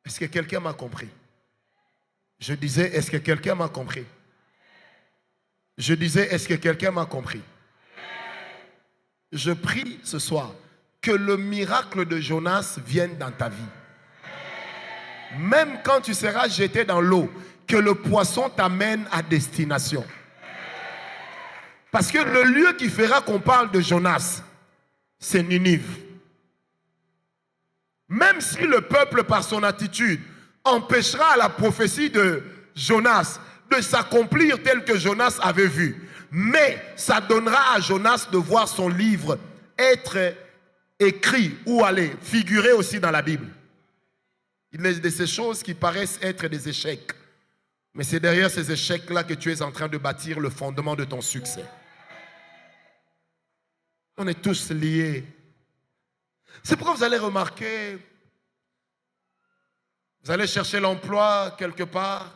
Est-ce que quelqu'un m'a compris? Je disais, est-ce que quelqu'un m'a compris? Je disais, est-ce que quelqu'un m'a compris? Je prie ce soir que le miracle de Jonas vienne dans ta vie. Même quand tu seras jeté dans l'eau, que le poisson t'amène à destination. Parce que le lieu qui fera qu'on parle de Jonas, c'est Ninive. Même si le peuple, par son attitude, empêchera la prophétie de Jonas de s'accomplir tel que Jonas avait vu, mais ça donnera à Jonas de voir son livre être écrit ou aller figurer aussi dans la Bible. Il y a de ces choses qui paraissent être des échecs, mais c'est derrière ces échecs-là que tu es en train de bâtir le fondement de ton succès. On est tous liés C'est pourquoi vous allez remarquer, vous allez chercher l'emploi quelque part,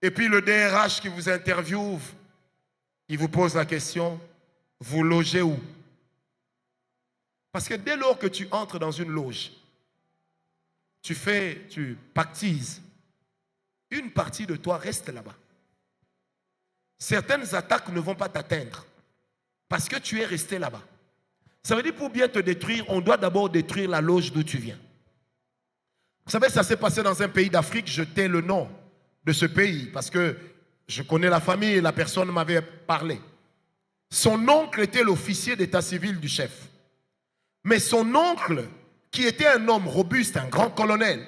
et puis le DRH qui vous interviewe, il vous pose la question, vous logez où? Parce que dès lors que tu entres dans une loge, tu pactises, une partie de toi reste là-bas. Certaines attaques ne vont pas t'atteindre parce que tu es resté là-bas. Ça veut dire pour bien te détruire, on doit d'abord détruire la loge d'où tu viens. Vous savez, ça s'est passé dans un pays d'Afrique, je tais le nom de ce pays parce que je connais la famille et la personne m'avait parlé. Son oncle était l'officier d'état civil du chef. Mais son oncle, qui était un homme robuste, un grand colonel,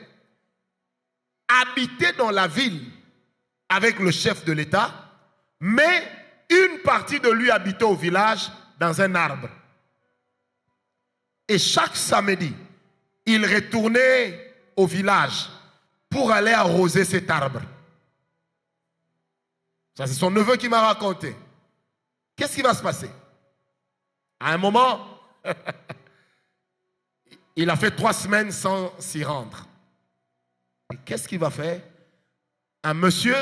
habitait dans la ville avec le chef de l'État, mais une partie de lui habitait au village dans un arbre. Et chaque samedi, il retournait au village pour aller arroser cet arbre. Ça, c'est son neveu qui m'a raconté. Qu'est-ce qui va se passer? À un moment, il a fait 3 semaines sans s'y rendre. Et qu'est-ce qu'il va faire? Un monsieur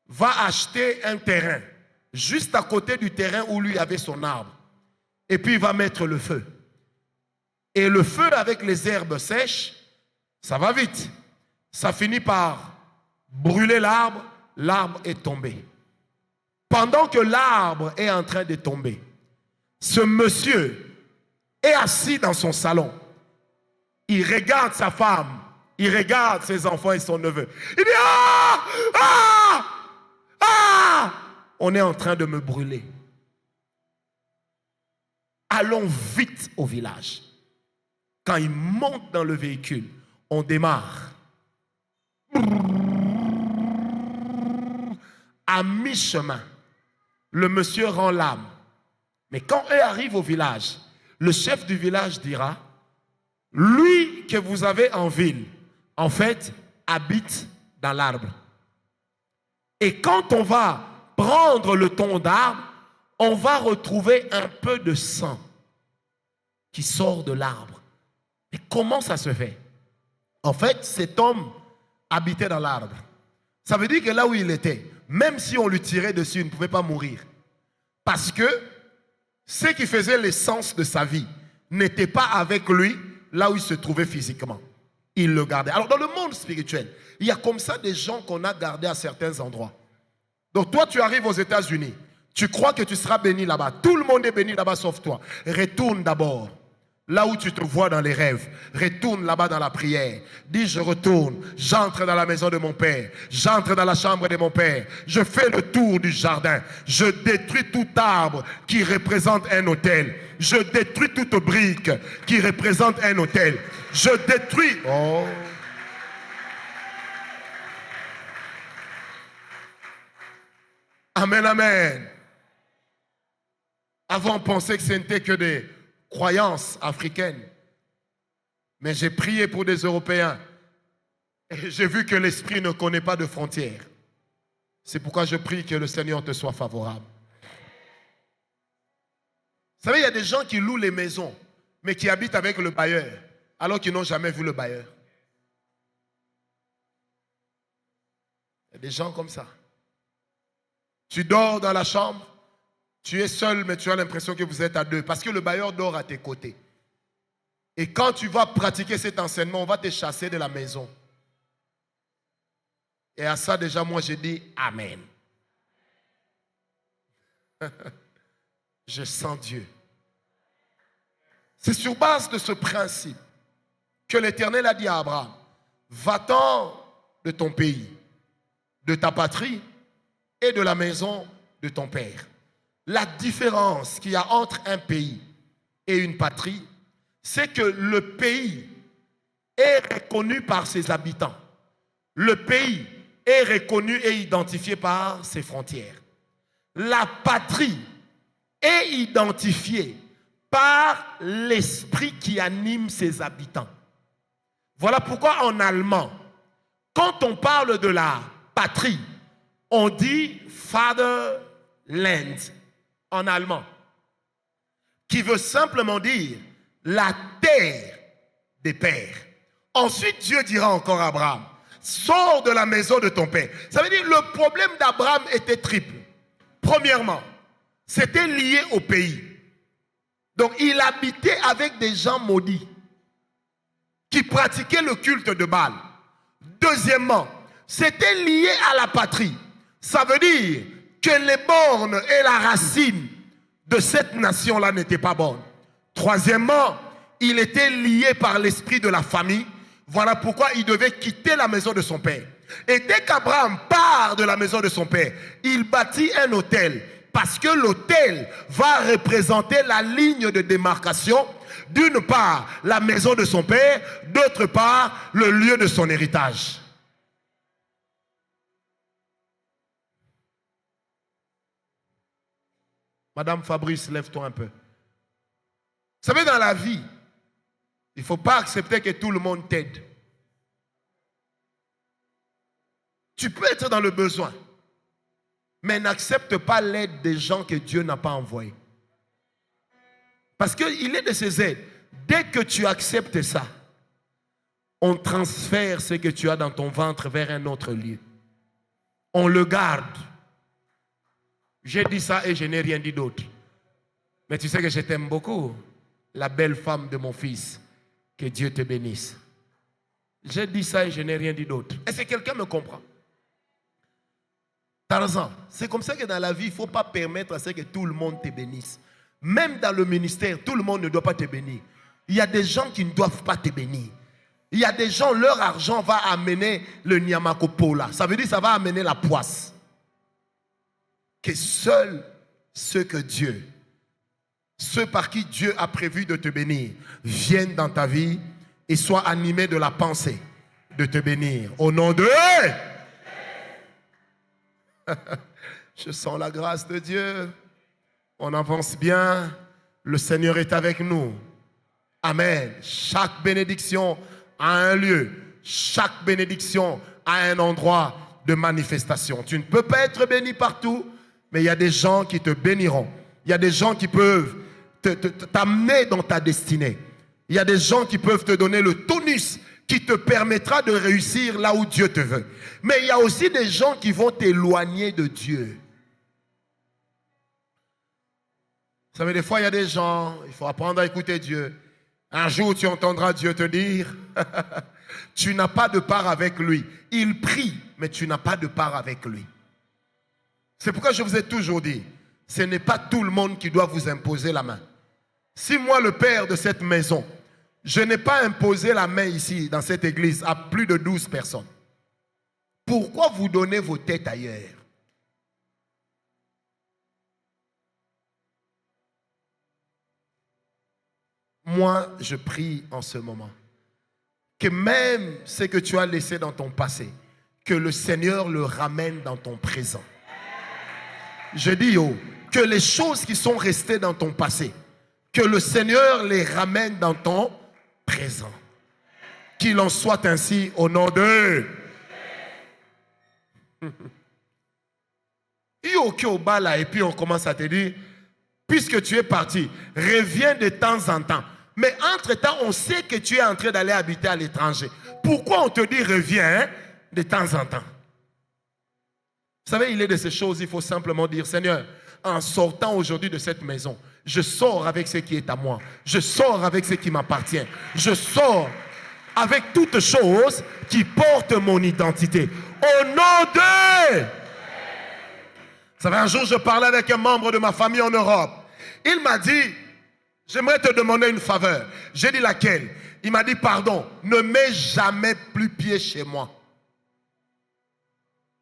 va acheter un terrain juste à côté du terrain où lui avait son arbre. Et puis il va mettre le feu. Et le feu avec les herbes sèches, ça va vite. Ça finit par brûler l'arbre, l'arbre est tombé. Pendant que l'arbre est en train de tomber, ce monsieur est assis dans son salon. Il regarde sa femme, il regarde ses enfants et son neveu. Il dit, ah, ah, ah, on est en train de me brûler. Allons vite au village. Quand il monte dans le véhicule, on démarre. À mi-chemin, le monsieur rend l'âme. Mais quand eux arrivent au village, le chef du village dira, lui que vous avez en ville, en fait, habite dans l'arbre. Et quand on va prendre le tronc d'arbre, on va retrouver un peu de sang qui sort de l'arbre. Et comment ça se fait? En fait, cet homme habitait dans l'arbre. Ça veut dire que là où il était, même si on lui tirait dessus, il ne pouvait pas mourir. Parce que ce qui faisait l'essence de sa vie n'était pas avec lui là où il se trouvait physiquement. Il le gardait. Alors dans le monde spirituel, il y a comme ça des gens qu'on a gardés à certains endroits. Donc toi tu arrives aux États-Unis, tu crois que tu seras béni là-bas. Tout le monde est béni là-bas sauf toi. Retourne d'abord là où tu te vois dans les rêves. Retourne là-bas dans la prière. Dis, je retourne. J'entre dans la maison de mon père. J'entre dans la chambre de mon père. Je fais le tour du jardin. Je détruis tout arbre qui représente un autel. Je détruis toute brique qui représente un autel. Je détruis... Oh. Amen, amen. Avant, on pensait que ce n'était que des croyances africaines. Mais j'ai prié pour des Européens. Et j'ai vu que l'esprit ne connaît pas de frontières. C'est pourquoi je prie que le Seigneur te soit favorable. Vous savez, il y a des gens qui louent les maisons, mais qui habitent avec le bailleur, alors qu'ils n'ont jamais vu le bailleur. Il y a des gens comme ça. Tu dors dans la chambre, tu es seul, mais tu as l'impression que vous êtes à deux, parce que le bailleur dort à tes côtés. Et quand tu vas pratiquer cet enseignement, on va te chasser de la maison. Et à ça, déjà, moi, j'ai dit Amen. Je sens Dieu. C'est sur base de ce principe que l'Éternel a dit à Abraham, va-t'en de ton pays, de ta patrie et de la maison de ton père. La différence qu'il y a entre un pays et une patrie, c'est que le pays est reconnu par ses habitants. Le pays est reconnu et identifié par ses frontières. La patrie est identifiée par l'esprit qui anime ses habitants. Voilà pourquoi en allemand, quand on parle de la patrie, on dit Fatherland en allemand, qui veut simplement dire la terre des pères. Ensuite, Dieu dira encore à Abraham, sors de la maison de ton père. Ça veut dire que le problème d'Abraham était triple. Premièrement, c'était lié au pays. Donc, il habitait avec des gens maudits qui pratiquaient le culte de Baal. Deuxièmement, c'était lié à la patrie. Ça veut dire que les bornes et la racine de cette nation-là n'étaient pas bonnes. Troisièmement, il était lié par l'esprit de la famille. Voilà pourquoi il devait quitter la maison de son père. Et dès qu'Abraham part de la maison de son père, il bâtit un autel. Parce que l'autel va représenter la ligne de démarcation. D'une part, la maison de son père. D'autre part, le lieu de son héritage. Madame Fabrice, lève-toi un peu. Vous savez, dans la vie, il ne faut pas accepter que tout le monde t'aide. Tu peux être dans le besoin, mais n'accepte pas l'aide des gens que Dieu n'a pas envoyés. Parce qu'il est de ces aides. Dès que tu acceptes ça, on transfère ce que tu as dans ton ventre vers un autre lieu. On le garde. J'ai dit ça et je n'ai rien dit d'autre. Mais tu sais que je t'aime beaucoup, la belle femme de mon fils. Que Dieu te bénisse. J'ai dit ça et je n'ai rien dit d'autre. Est-ce que quelqu'un me comprend? Tarzan, c'est comme ça que dans la vie, il ne faut pas permettre à ce que tout le monde te bénisse. Même dans le ministère, tout le monde ne doit pas te bénir. Il y a des gens qui ne doivent pas te bénir. Il y a des gens, leur argent va amener le Nyamakopola. Ça veut dire que ça va amener la poisse. Que seuls ceux que Dieu, ceux par qui Dieu a prévu de te bénir, viennent dans ta vie et soient animés de la pensée de te bénir. Au nom de... Je sens la grâce de Dieu. On avance bien. Le Seigneur est avec nous. Amen. Chaque bénédiction a un lieu. Chaque bénédiction a un endroit de manifestation. Tu ne peux pas être béni partout, mais il y a des gens qui te béniront. Il y a des gens qui peuvent t'amener dans ta destinée. Il y a des gens qui peuvent te donner le tonus qui te permettra de réussir là où Dieu te veut. Mais il y a aussi des gens qui vont t'éloigner de Dieu. Vous savez, des fois, il y a des gens, il faut apprendre à écouter Dieu. Un jour, tu entendras Dieu te dire, tu n'as pas de part avec lui. Il prie, mais tu n'as pas de part avec lui. C'est pourquoi je vous ai toujours dit, ce n'est pas tout le monde qui doit vous imposer la main. Si moi, le père de cette maison, je n'ai pas imposé la main ici, dans cette église, à plus de 12 personnes, pourquoi vous donnez vos têtes ailleurs? Moi, je prie en ce moment que même ce que tu as laissé dans ton passé, que le Seigneur le ramène dans ton présent. Je dis, que les choses qui sont restées dans ton passé, que le Seigneur les ramène dans ton présent. Qu'il en soit ainsi au nom de... Et puis on commence à te dire, puisque tu es parti, reviens de temps en temps. Mais entre-temps, on sait que tu es en train d'aller habiter à l'étranger. Pourquoi on te dit reviens de temps en temps? Vous savez, il est de ces choses, il faut simplement dire, Seigneur, en sortant aujourd'hui de cette maison, je sors avec ce qui est à moi. Je sors avec ce qui m'appartient. Je sors avec toutes choses qui portent mon identité. Au nom de... Vous savez, un jour, je parlais avec un membre de ma famille en Europe. Il m'a dit, j'aimerais te demander une faveur. J'ai dit laquelle? Il m'a dit, pardon, ne mets jamais plus pied chez moi.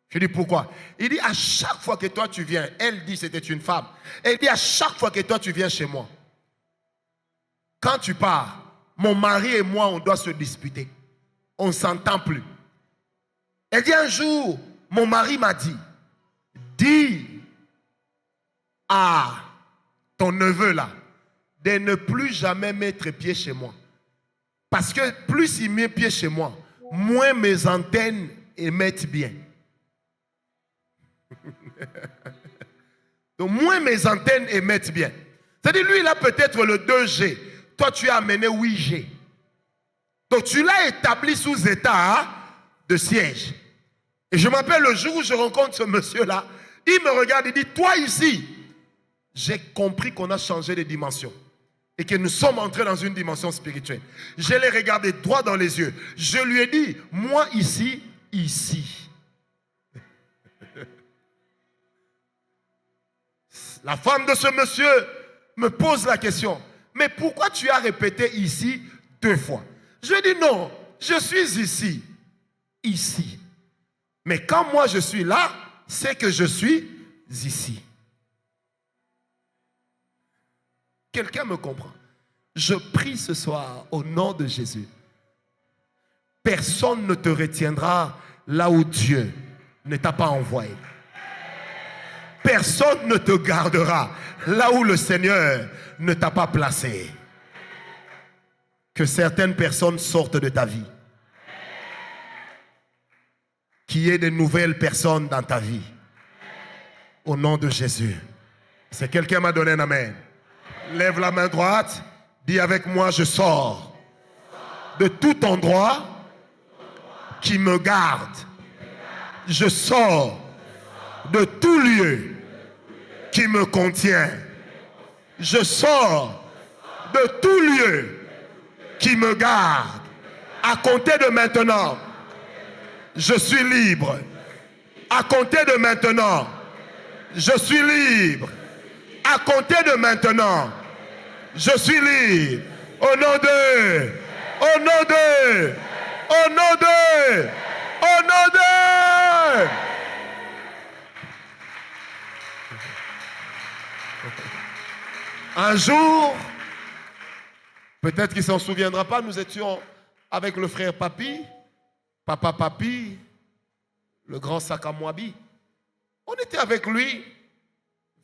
Je dis pourquoi? Il dit à chaque fois que toi tu viens, elle dit c'était une femme. Elle dit à chaque fois que toi tu viens chez moi, quand tu pars, mon mari et moi on doit se disputer. On ne s'entend plus. Elle dit un jour, mon mari m'a dit, dis à ton neveu là de ne plus jamais mettre pied chez moi. Parce que plus il met pied chez moi, moins mes antennes émettent bien. Donc moins mes antennes émettent bien. C'est-à-dire lui il a peut-être le 2G. toi tu as amené 8G. Donc tu l'as établi sous état de siège. Et je m'appelle le jour où je rencontre ce monsieur-là, il me regarde et dit, toi ici, j'ai compris qu'on a changé de dimension. Et que nous sommes entrés dans une dimension spirituelle. Je l'ai regardé droit dans les yeux. Je lui ai dit, moi ici. La femme de ce monsieur me pose la question, mais pourquoi tu as répété ici 2 fois? Je lui ai dit non, je suis ici. Mais quand moi je suis là, c'est que je suis ici. Quelqu'un me comprend? Je prie ce soir au nom de Jésus. Personne ne te retiendra là où Dieu ne t'a pas envoyé. Personne ne te gardera là où le Seigneur ne t'a pas placé. Que certaines personnes sortent de ta vie. Qu'il y ait de nouvelles personnes dans ta vie. Au nom de Jésus. Si quelqu'un m'a donné un amen. Lève la main droite. Dis avec moi, je sors de tout endroit qui me garde. Je sors de tout lieu qui me contient. Je sors de tout lieu qui me garde. À compter de maintenant, je suis libre. À compter de maintenant, je suis libre. À compter de maintenant, je suis libre. Au nom de, au nom de, au nom de, au nom de. Un jour, peut-être qu'il ne s'en souviendra pas, nous étions avec le frère Papi, Papa Papi, le grand Sakamwabi. On était avec lui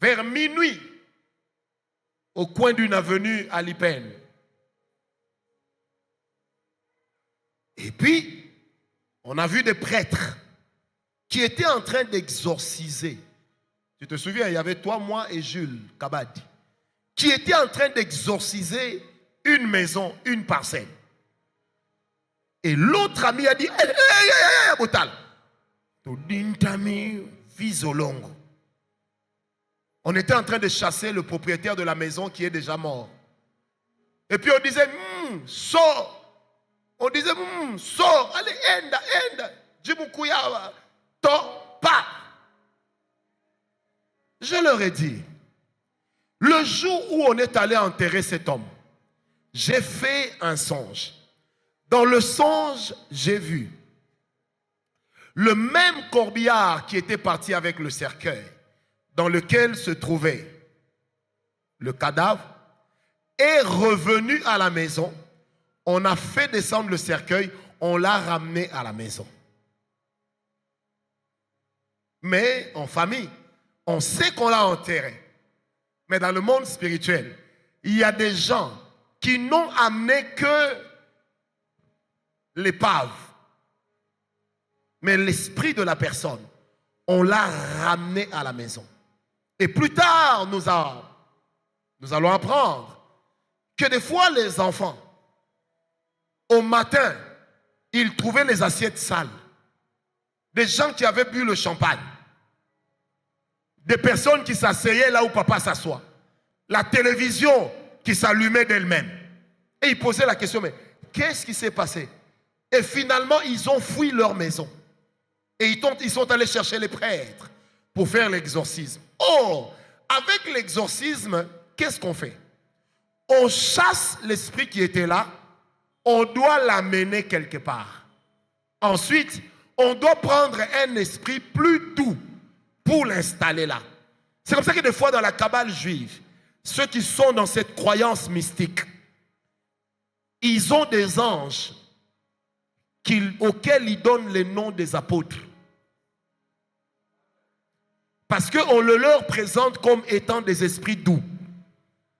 vers minuit, au coin d'une avenue à Lipen. Et puis, on a vu des prêtres qui étaient en train d'exorciser. Tu te souviens, il y avait toi, moi et Jules Kabadi, qui étaient en train d'exorciser une maison, une parcelle. Et l'autre ami a dit, hey, Botal, on était en train de chasser le propriétaire de la maison qui est déjà mort. Et puis on disait, sors. On disait, sors, allez, enda, Jimukuya, pas. Je leur ai dit, le jour où on est allé enterrer cet homme, j'ai fait un songe. Dans le songe, j'ai vu le même corbillard qui était parti avec le cercueil, dans lequel se trouvait le cadavre, est revenu à la maison. On a fait descendre le cercueil, on l'a ramené à la maison. Mais en famille, on sait qu'on l'a enterré. Mais dans le monde spirituel, il y a des gens qui n'ont amené que l'épave. Mais l'esprit de la personne, on l'a ramené à la maison. Et plus tard, nous allons apprendre que des fois les enfants, au matin, ils trouvaient les assiettes sales. Des gens qui avaient bu le champagne. Des personnes qui s'asseyaient là où papa s'assoit. La télévision qui s'allumait d'elle-même. Et ils posaient la question, mais qu'est-ce qui s'est passé? Et finalement, ils ont fui leur maison. Et ils sont allés chercher les prêtres pour faire l'exorcisme. Oh, avec l'exorcisme, qu'est-ce qu'on fait? On chasse l'esprit qui était là. On doit l'amener quelque part. Ensuite, on doit prendre un esprit plus doux pour l'installer là. C'est comme ça que des fois dans la Kabbale juive, ceux qui sont dans cette croyance mystique, ils ont des anges auxquels ils donnent les noms des apôtres. Parce qu'on le leur présente comme étant des esprits doux.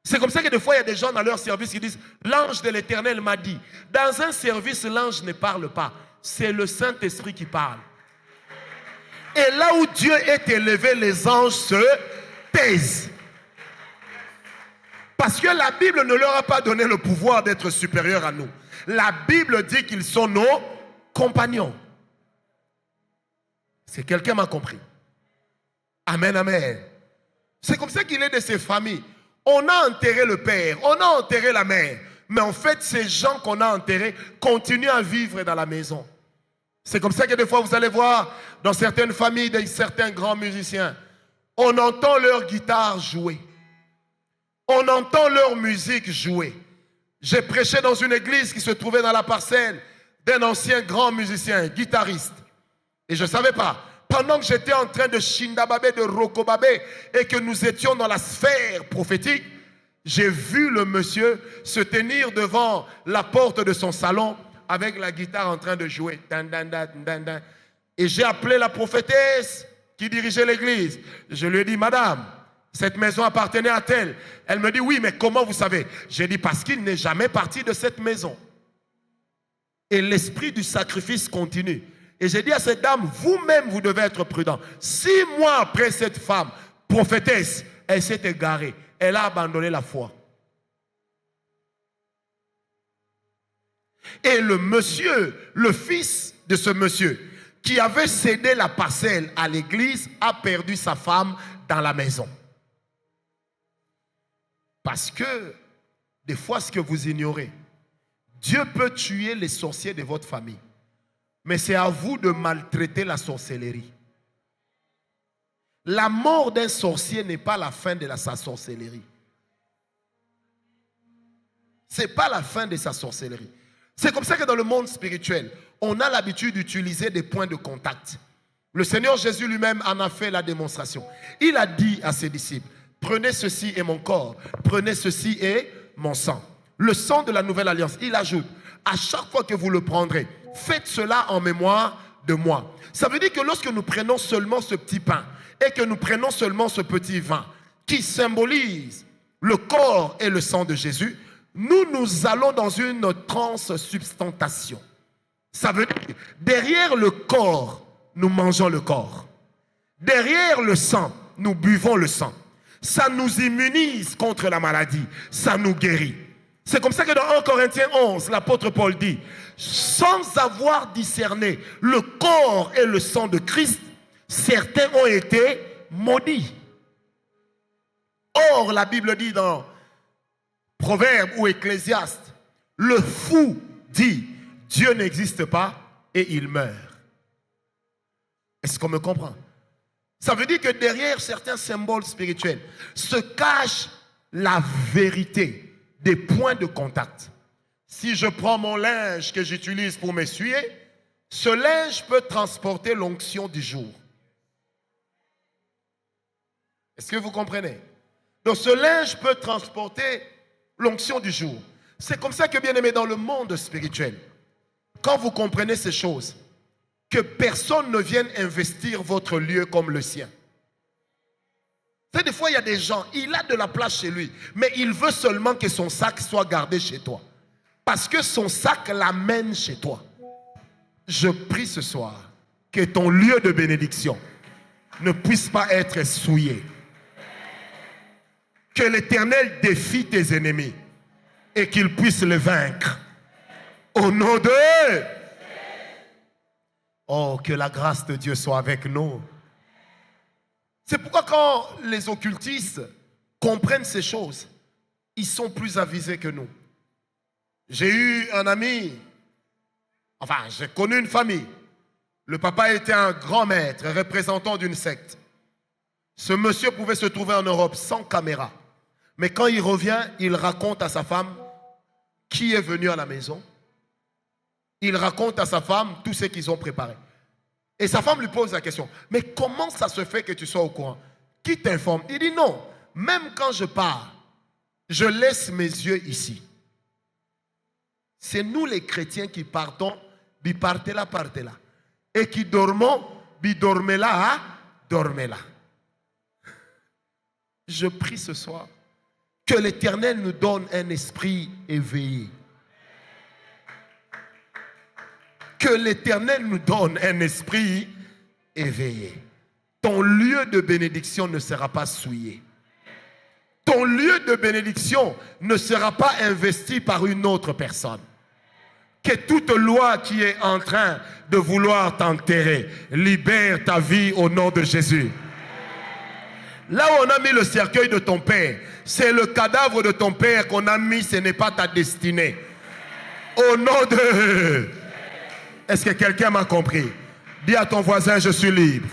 C'est comme ça que des fois, il y a des gens dans leur service qui disent « L'ange de l'Éternel m'a dit ». Dans un service, l'ange ne parle pas. C'est le Saint-Esprit qui parle. Et là où Dieu est élevé, les anges se taisent. Parce que la Bible ne leur a pas donné le pouvoir d'être supérieurs à nous. La Bible dit qu'ils sont nos compagnons. C'est quelqu'un m'a compris. Amen, amen. C'est comme ça qu'il est de ces familles. On a enterré le père, on a enterré la mère. Mais en fait, ces gens qu'on a enterrés continuent à vivre dans la maison. C'est comme ça que des fois, vous allez voir dans certaines familles, de certains grands musiciens, on entend leur guitare jouer. On entend leur musique jouer. J'ai prêché dans une église qui se trouvait dans la parcelle d'un ancien grand musicien, guitariste. Et je ne savais pas. Pendant que j'étais en train de Shindababé, de Rokobabé, et que nous étions dans la sphère prophétique, j'ai vu le monsieur se tenir devant la porte de son salon avec la guitare en train de jouer. Et j'ai appelé la prophétesse qui dirigeait l'église. Je lui ai dit, madame, cette maison appartenait à telle. Elle me dit, oui, mais comment vous savez? J'ai dit, parce qu'il n'est jamais parti de cette maison. Et l'esprit du sacrifice continue. Et j'ai dit à cette dame, vous-même, vous devez être prudent. 6 mois après cette femme, prophétesse, elle s'est égarée. Elle a abandonné la foi. Et le monsieur, le fils de ce monsieur, qui avait cédé la parcelle à l'église, a perdu sa femme dans la maison. Parce que, des fois, ce que vous ignorez, Dieu peut tuer les sorciers de votre famille. Mais c'est à vous de maltraiter la sorcellerie. La mort d'un sorcier n'est pas la fin de sa sorcellerie. Ce n'est pas la fin de sa sorcellerie. C'est comme ça que dans le monde spirituel, on a l'habitude d'utiliser des points de contact. Le Seigneur Jésus lui-même en a fait la démonstration. Il a dit à ses disciples, prenez ceci et mon corps, prenez ceci et mon sang. Le sang de la nouvelle alliance, il ajoute, à chaque fois que vous le prendrez, faites cela en mémoire de moi. Ça veut dire que lorsque nous prenons seulement ce petit pain et que nous prenons seulement ce petit vin qui symbolise le corps et le sang de Jésus, nous allons dans une transsubstantation. Ça veut dire que derrière le corps, nous mangeons le corps. Derrière le sang, nous buvons le sang. Ça nous immunise contre la maladie. Ça nous guérit. C'est comme ça que dans 1 Corinthiens 11, l'apôtre Paul dit, sans avoir discerné le corps et le sang de Christ, certains ont été maudits. Or, la Bible dit dans Proverbe ou Ecclésiaste, le fou dit, Dieu n'existe pas et il meurt. Est-ce qu'on me comprend? Ça veut dire que derrière certains symboles spirituels se cache la vérité des points de contact. Si je prends mon linge que j'utilise pour m'essuyer, ce linge peut transporter l'onction du jour. Est-ce que vous comprenez? Donc ce linge peut transporter l'onction du jour. C'est comme ça que, bien aimé, dans le monde spirituel, quand vous comprenez ces choses, que personne ne vienne investir votre lieu comme le sien. C'est des fois, il y a des gens, il a de la place chez lui, mais il veut seulement que son sac soit gardé chez toi. Parce que son sac l'amène chez toi. Je prie ce soir que ton lieu de bénédiction ne puisse pas être souillé. Que l'Éternel défie tes ennemis et qu'il puisse les vaincre. Au nom de... Oh, que la grâce de Dieu soit avec nous. C'est pourquoi quand les occultistes comprennent ces choses, ils sont plus avisés que nous. J'ai eu un ami, enfin j'ai connu une famille. Le papa était un grand maître, représentant d'une secte. Ce monsieur pouvait se trouver en Europe sans caméra. Mais quand il revient, il raconte à sa femme qui est venu à la maison. Il raconte à sa femme tout ce qu'ils ont préparé. Et sa femme lui pose la question, mais comment ça se fait que tu sois au courant? Qui t'informe? Il dit non, même quand je pars, je laisse mes yeux ici. C'est nous les chrétiens qui partons, bi partez là. Et qui dormons, bi dormez là, dormez là. Je prie ce soir que l'Éternel nous donne un esprit éveillé. Que l'Éternel nous donne un esprit éveillé. Ton lieu de bénédiction ne sera pas souillé. ton lieu de bénédiction ne sera pas investi par une autre personne. Que toute loi qui est en train de vouloir t'enterrer libère ta vie au nom de Jésus. Là où on a mis le cercueil de ton père, c'est le cadavre de ton père qu'on a mis, ce n'est pas ta destinée. Au nom de... Est-ce que quelqu'un m'a compris? Dis à ton voisin, je suis libre.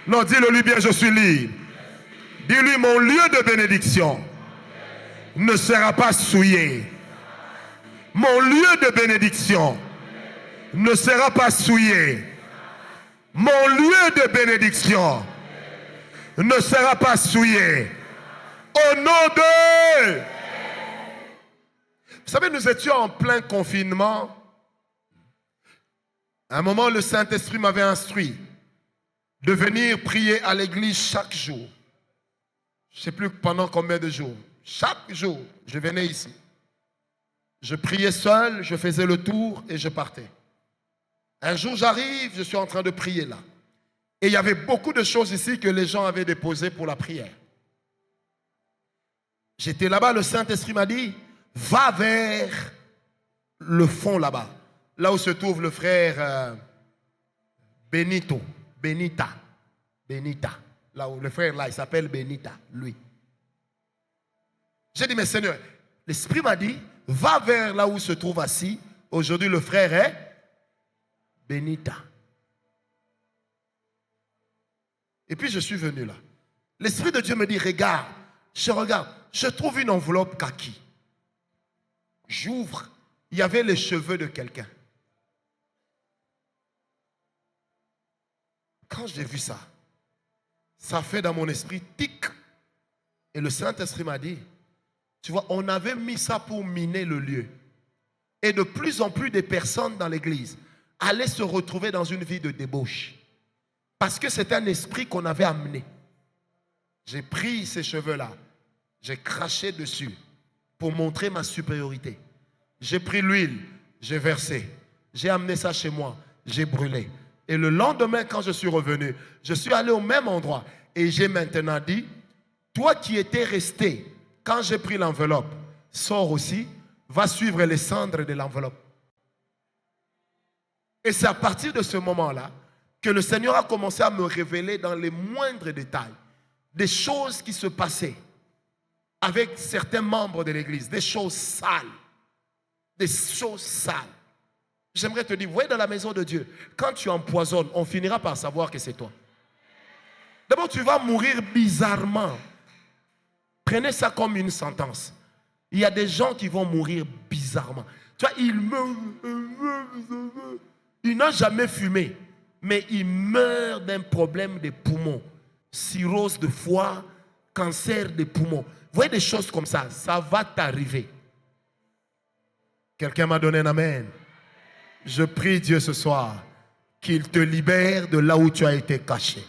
Non, dis-le-lui bien, je suis libre. Dis-lui, mon lieu de bénédiction ne sera pas souillé. Mon lieu de bénédiction ne sera pas souillé. Mon lieu de bénédiction ne sera pas souillé. Au nom de... Vous savez, nous étions en plein confinement. À un moment, le Saint-Esprit m'avait instruit de venir prier à l'église chaque jour. Je ne sais plus pendant combien de jours. Chaque jour, je venais ici. Je priais seul, je faisais le tour et je partais. Un jour, j'arrive, je suis en train de prier là. Et il y avait beaucoup de choses ici que les gens avaient déposées pour la prière. J'étais là-bas, le Saint-Esprit m'a dit, va vers le fond là-bas. Là où se trouve le frère Benita. Là où le frère là, il s'appelle Benita, lui. J'ai dit, mais Seigneur, l'Esprit m'a dit, va vers là où se trouve assis. Aujourd'hui, le frère est Benita. Et puis, je suis venu là. L'Esprit de Dieu me dit, regarde. Je regarde. Je trouve une enveloppe kaki. J'ouvre. Il y avait les cheveux de quelqu'un. Quand j'ai vu ça, ça fait dans mon esprit tic. Et le Saint-Esprit m'a dit, tu vois, on avait mis ça pour miner le lieu. Et de plus en plus de personnes dans l'église allaient se retrouver dans une vie de débauche. Parce que c'est un esprit qu'on avait amené. J'ai pris ces cheveux-là. J'ai craché dessus pour montrer ma supériorité. J'ai pris l'huile, j'ai versé. J'ai amené ça chez moi, j'ai brûlé. Et le lendemain, quand je suis revenu, je suis allé au même endroit. Et j'ai maintenant dit, toi qui étais resté, quand j'ai pris l'enveloppe, sors aussi, va suivre les cendres de l'enveloppe. Et c'est à partir de ce moment-là que le Seigneur a commencé à me révéler dans les moindres détails des choses qui se passaient avec certains membres de l'église, des choses sales. Des choses sales. J'aimerais te dire, vous voyez dans la maison de Dieu, quand tu empoisonnes, on finira par savoir que c'est toi. D'abord, tu vas mourir bizarrement. Prenez ça comme une sentence. Il y a des gens qui vont mourir bizarrement. Tu vois, ils n'ont jamais fumé, mais ils meurent d'un problème des poumons, cirrhose de foie, cancer des poumons. Vous voyez des choses comme ça, ça va t'arriver. Quelqu'un m'a donné un amen. Je prie Dieu ce soir qu'il te libère de là où tu as été caché.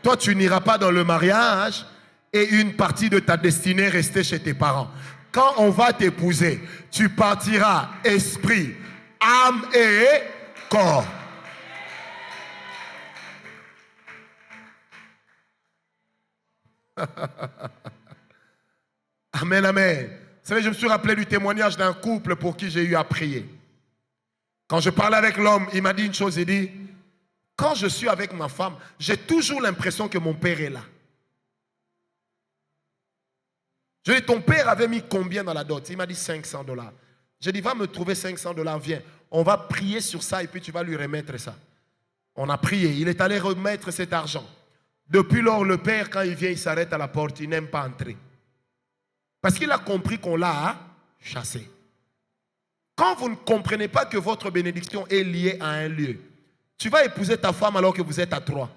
Toi, tu n'iras pas dans le mariage et une partie de ta destinée rester chez tes parents. Quand on va t'épouser, tu partiras esprit, âme et corps. Amen, amen. Vous savez, je me suis rappelé du témoignage d'un couple pour qui j'ai eu à prier. Quand je parlais avec l'homme, il m'a dit une chose, il dit, quand je suis avec ma femme, j'ai toujours l'impression que mon père est là. Je lui ai dit, ton père avait mis combien dans la dot? Il m'a dit $500. J'ai dit, va me trouver $500, viens. On va prier sur ça et puis tu vas lui remettre ça. On a prié, il est allé remettre cet argent. Depuis lors, le père, quand il vient, il s'arrête à la porte, il n'aime pas entrer. Parce qu'il a compris qu'on l'a chassé. Quand vous ne comprenez pas que votre bénédiction est liée à un lieu, tu vas épouser ta femme alors que vous êtes à 3.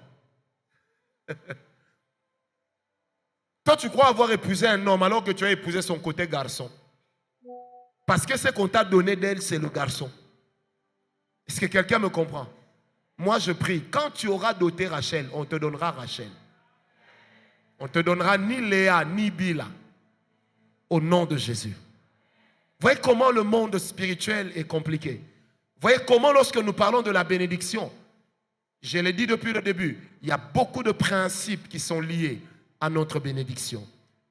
Toi, tu crois avoir épousé un homme alors que tu as épousé son côté garçon. Parce que ce qu'on t'a donné d'elle, c'est le garçon. Est-ce que quelqu'un me comprend? Moi, je prie, quand tu auras doté Rachel, on te donnera Rachel. On ne te donnera ni Léa, ni Bila. Au nom de Jésus. Vous voyez comment le monde spirituel est compliqué. Vous voyez comment lorsque nous parlons de la bénédiction, je l'ai dit depuis le début, il y a beaucoup de principes qui sont liés à notre bénédiction.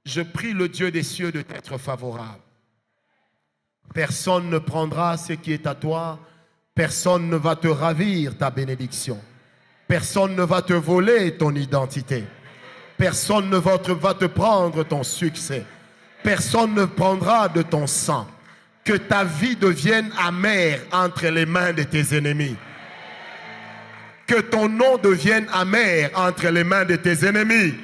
Je prie le Dieu des cieux de t'être favorable. Personne ne prendra ce qui est à toi. Personne ne va te ravir ta bénédiction. Personne ne va te voler ton identité. Personne ne va te prendre ton succès. Personne ne prendra de ton sang. Que ta vie devienne amère entre les mains de tes ennemis. Que ton nom devienne amer entre les mains de tes ennemis.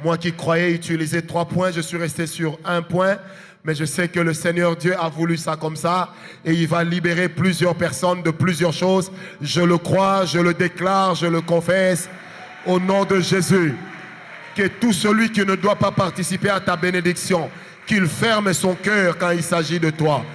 Moi qui croyais utiliser 3 points, je suis resté sur 1 point. Mais je sais que le Seigneur Dieu a voulu ça comme ça. Et il va libérer plusieurs personnes de plusieurs choses. Je le crois, je le déclare, je le confesse. Au nom de Jésus. Que tout celui qui ne doit pas participer à ta bénédiction, qu'il ferme son cœur quand il s'agit de toi.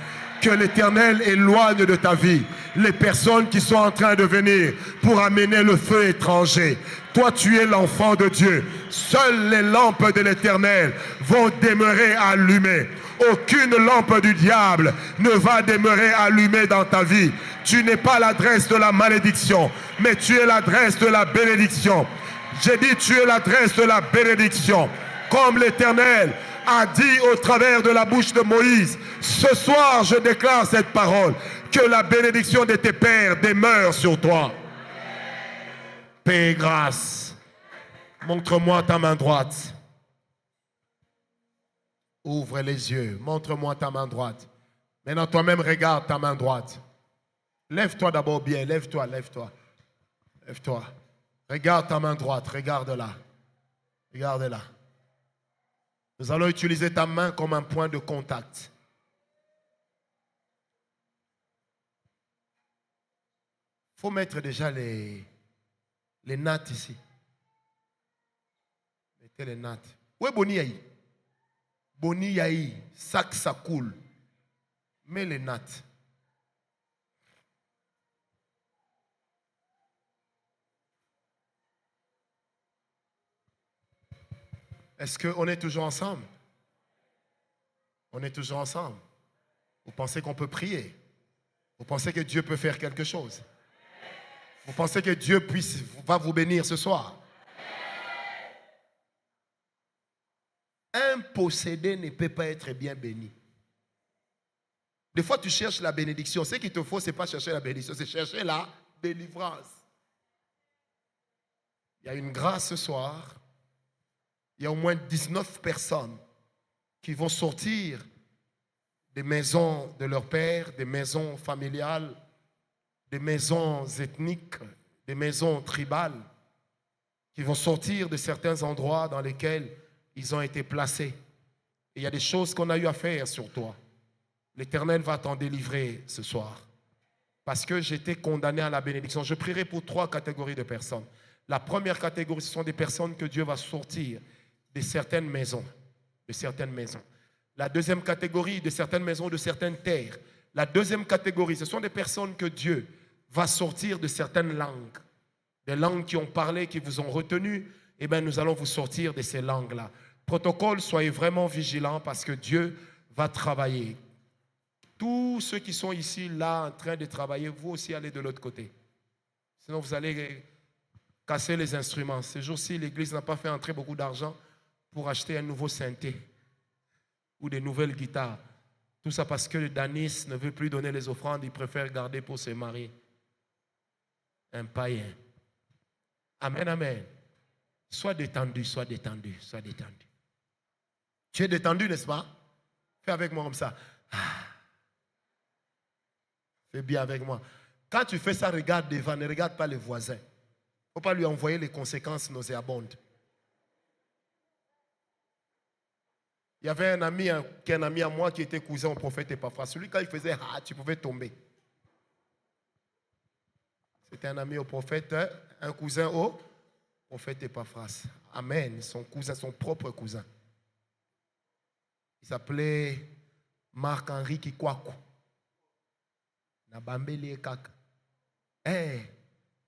Que l'Éternel éloigne de ta vie les personnes qui sont en train de venir pour amener le feu étranger. Toi, tu es l'enfant de Dieu. Seules les lampes de l'Éternel vont demeurer allumées. Aucune lampe du diable ne va demeurer allumée dans ta vie. Tu n'es pas l'adresse de la malédiction, mais tu es l'adresse de la bénédiction. J'ai dit, tu es l'adresse de la bénédiction. Comme l'Éternel a dit au travers de la bouche de Moïse, ce soir je déclare cette parole, que la bénédiction de tes pères demeure sur toi. Paix et grâce. Montre-moi ta main droite. Ouvre les yeux. Montre-moi ta main droite. Maintenant, toi-même, regarde ta main droite. Lève-toi d'abord bien. Lève-toi, lève-toi. Lève-toi. Regarde ta main droite. Regarde-la. Regarde-la. Nous allons utiliser ta main comme un point de contact. Il faut mettre déjà les nattes ici. Mettez les nattes. Où est Boni Yahi? Boni Yahi, sac ça coule. Mets les nattes. Est-ce qu'on est toujours ensemble? On est toujours ensemble. Vous pensez qu'on peut prier? Vous pensez que Dieu peut faire quelque chose? Vous pensez que Dieu va vous bénir ce soir? Un possédé ne peut pas être bien béni. Des fois, tu cherches la bénédiction. Ce qu'il te faut, ce n'est pas chercher la bénédiction, c'est chercher la délivrance. Il y a une grâce ce soir. Il y a au moins 19 personnes qui vont sortir des maisons de leur père, des maisons familiales, des maisons ethniques, des maisons tribales, qui vont sortir de certains endroits dans lesquels ils ont été placés. Et il y a des choses qu'on a eu à faire sur toi. L'Éternel va t'en délivrer ce soir. Parce que j'étais condamné à la bénédiction. Je prierai pour 3 catégories de personnes. La première catégorie, ce sont des personnes que Dieu va sortir de certaines maisons. De certaines maisons. La deuxième catégorie, de certaines maisons, de certaines terres. La deuxième catégorie, ce sont des personnes que Dieu va sortir de certaines langues. Des langues qui ont parlé, qui vous ont retenu. Eh bien, nous allons vous sortir de ces langues-là. Protocole, soyez vraiment vigilants parce que Dieu va travailler. Tous ceux qui sont ici, là, en train de travailler, vous aussi allez de l'autre côté. Sinon, vous allez casser les instruments. Ces jours-ci, l'Église n'a pas fait entrer beaucoup d'argent pour acheter un nouveau synthé ou des nouvelles guitares. Tout ça parce que Danis ne veut plus donner les offrandes, il préfère garder pour se marier. Un païen. Amen, amen. Sois détendu, sois détendu, sois détendu. Tu es détendu, n'est-ce pas? Fais avec moi comme ça. Fais bien avec moi. Quand tu fais ça, regarde devant, ne regarde pas les voisins. Il ne faut pas lui envoyer les conséquences nauséabondes. Il y avait un ami à moi qui était cousin au prophète Epaphras. Celui, quand il faisait tu pouvais tomber. C'était un ami au prophète, un cousin au prophète Epaphras. Amen. Son cousin, son propre cousin. Il s'appelait Marc-Henri Kikwaku. Nabambeli Kaka.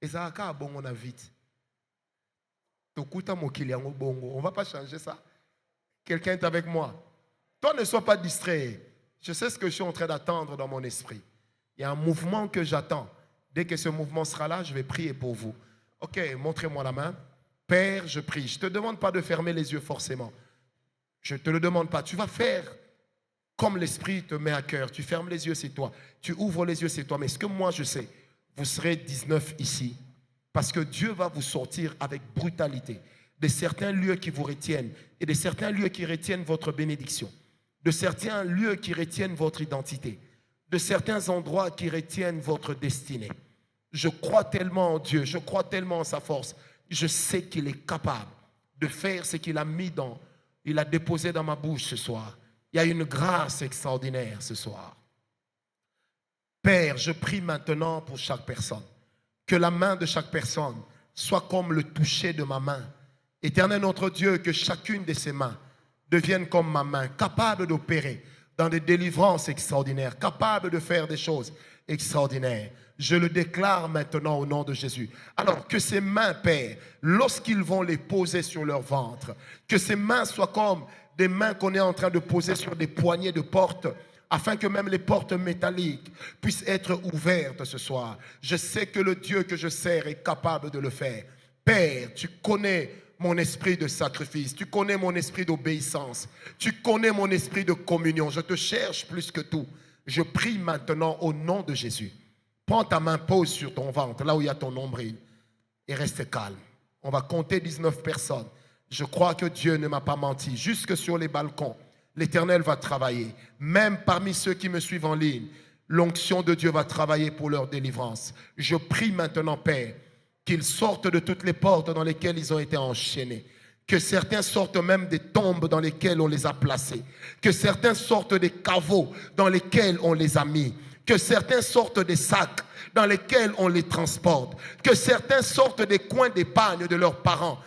Ezaka bongo na vite. Tokuta mokili yango bongo. On ne va pas changer ça. Quelqu'un est avec moi. Toi, ne sois pas distrait. Je sais ce que je suis en train d'attendre dans mon esprit. Il y a un mouvement que j'attends. Dès que ce mouvement sera là, je vais prier pour vous. Ok, montrez-moi la main. Père, je prie. Je ne te demande pas de fermer les yeux forcément. Je ne te le demande pas. Tu vas faire comme l'Esprit te met à cœur. Tu fermes les yeux, c'est toi. Tu ouvres les yeux, c'est toi. Mais ce que moi je sais, vous serez 19 ici. Parce que Dieu va vous sortir avec brutalité de certains lieux qui vous retiennent et de certains lieux qui retiennent votre bénédiction, de certains lieux qui retiennent votre identité, de certains endroits qui retiennent votre destinée. Je crois tellement en Dieu, je crois tellement en sa force. Je sais qu'il est capable de faire ce qu'il a il a déposé dans ma bouche ce soir. Il y a une grâce extraordinaire ce soir. Père, je prie maintenant pour chaque personne. Que la main de chaque personne soit comme le toucher de ma main. Éternel notre Dieu, que chacune de ces mains devienne comme ma main, capable d'opérer dans des délivrances extraordinaires, capable de faire des choses extraordinaires. Je le déclare maintenant au nom de Jésus. Alors que ces mains, Père, lorsqu'ils vont les poser sur leur ventre, que ces mains soient comme des mains qu'on est en train de poser sur des poignées de porte, afin que même les portes métalliques puissent être ouvertes ce soir. Je sais que le Dieu que je sers est capable de le faire. Père, tu connais mon esprit de sacrifice, tu connais mon esprit d'obéissance, tu connais mon esprit de communion. Je te cherche plus que tout. Je prie maintenant au nom de Jésus. Prends ta main, pose sur ton ventre, là où il y a ton nombril, et reste calme. On va compter 19 personnes. Je crois que Dieu ne m'a pas menti. Jusque sur les balcons, l'Éternel va travailler. Même parmi ceux qui me suivent en ligne, l'onction de Dieu va travailler pour leur délivrance. Je prie maintenant, Père, qu'ils sortent de toutes les portes dans lesquelles ils ont été enchaînés. Que certains sortent même des tombes dans lesquelles on les a placés. Que certains sortent des caveaux dans lesquels on les a mis. Que certains sortent des sacs dans lesquels on les transporte. Que certains sortent des coins d'épargne de leurs parents.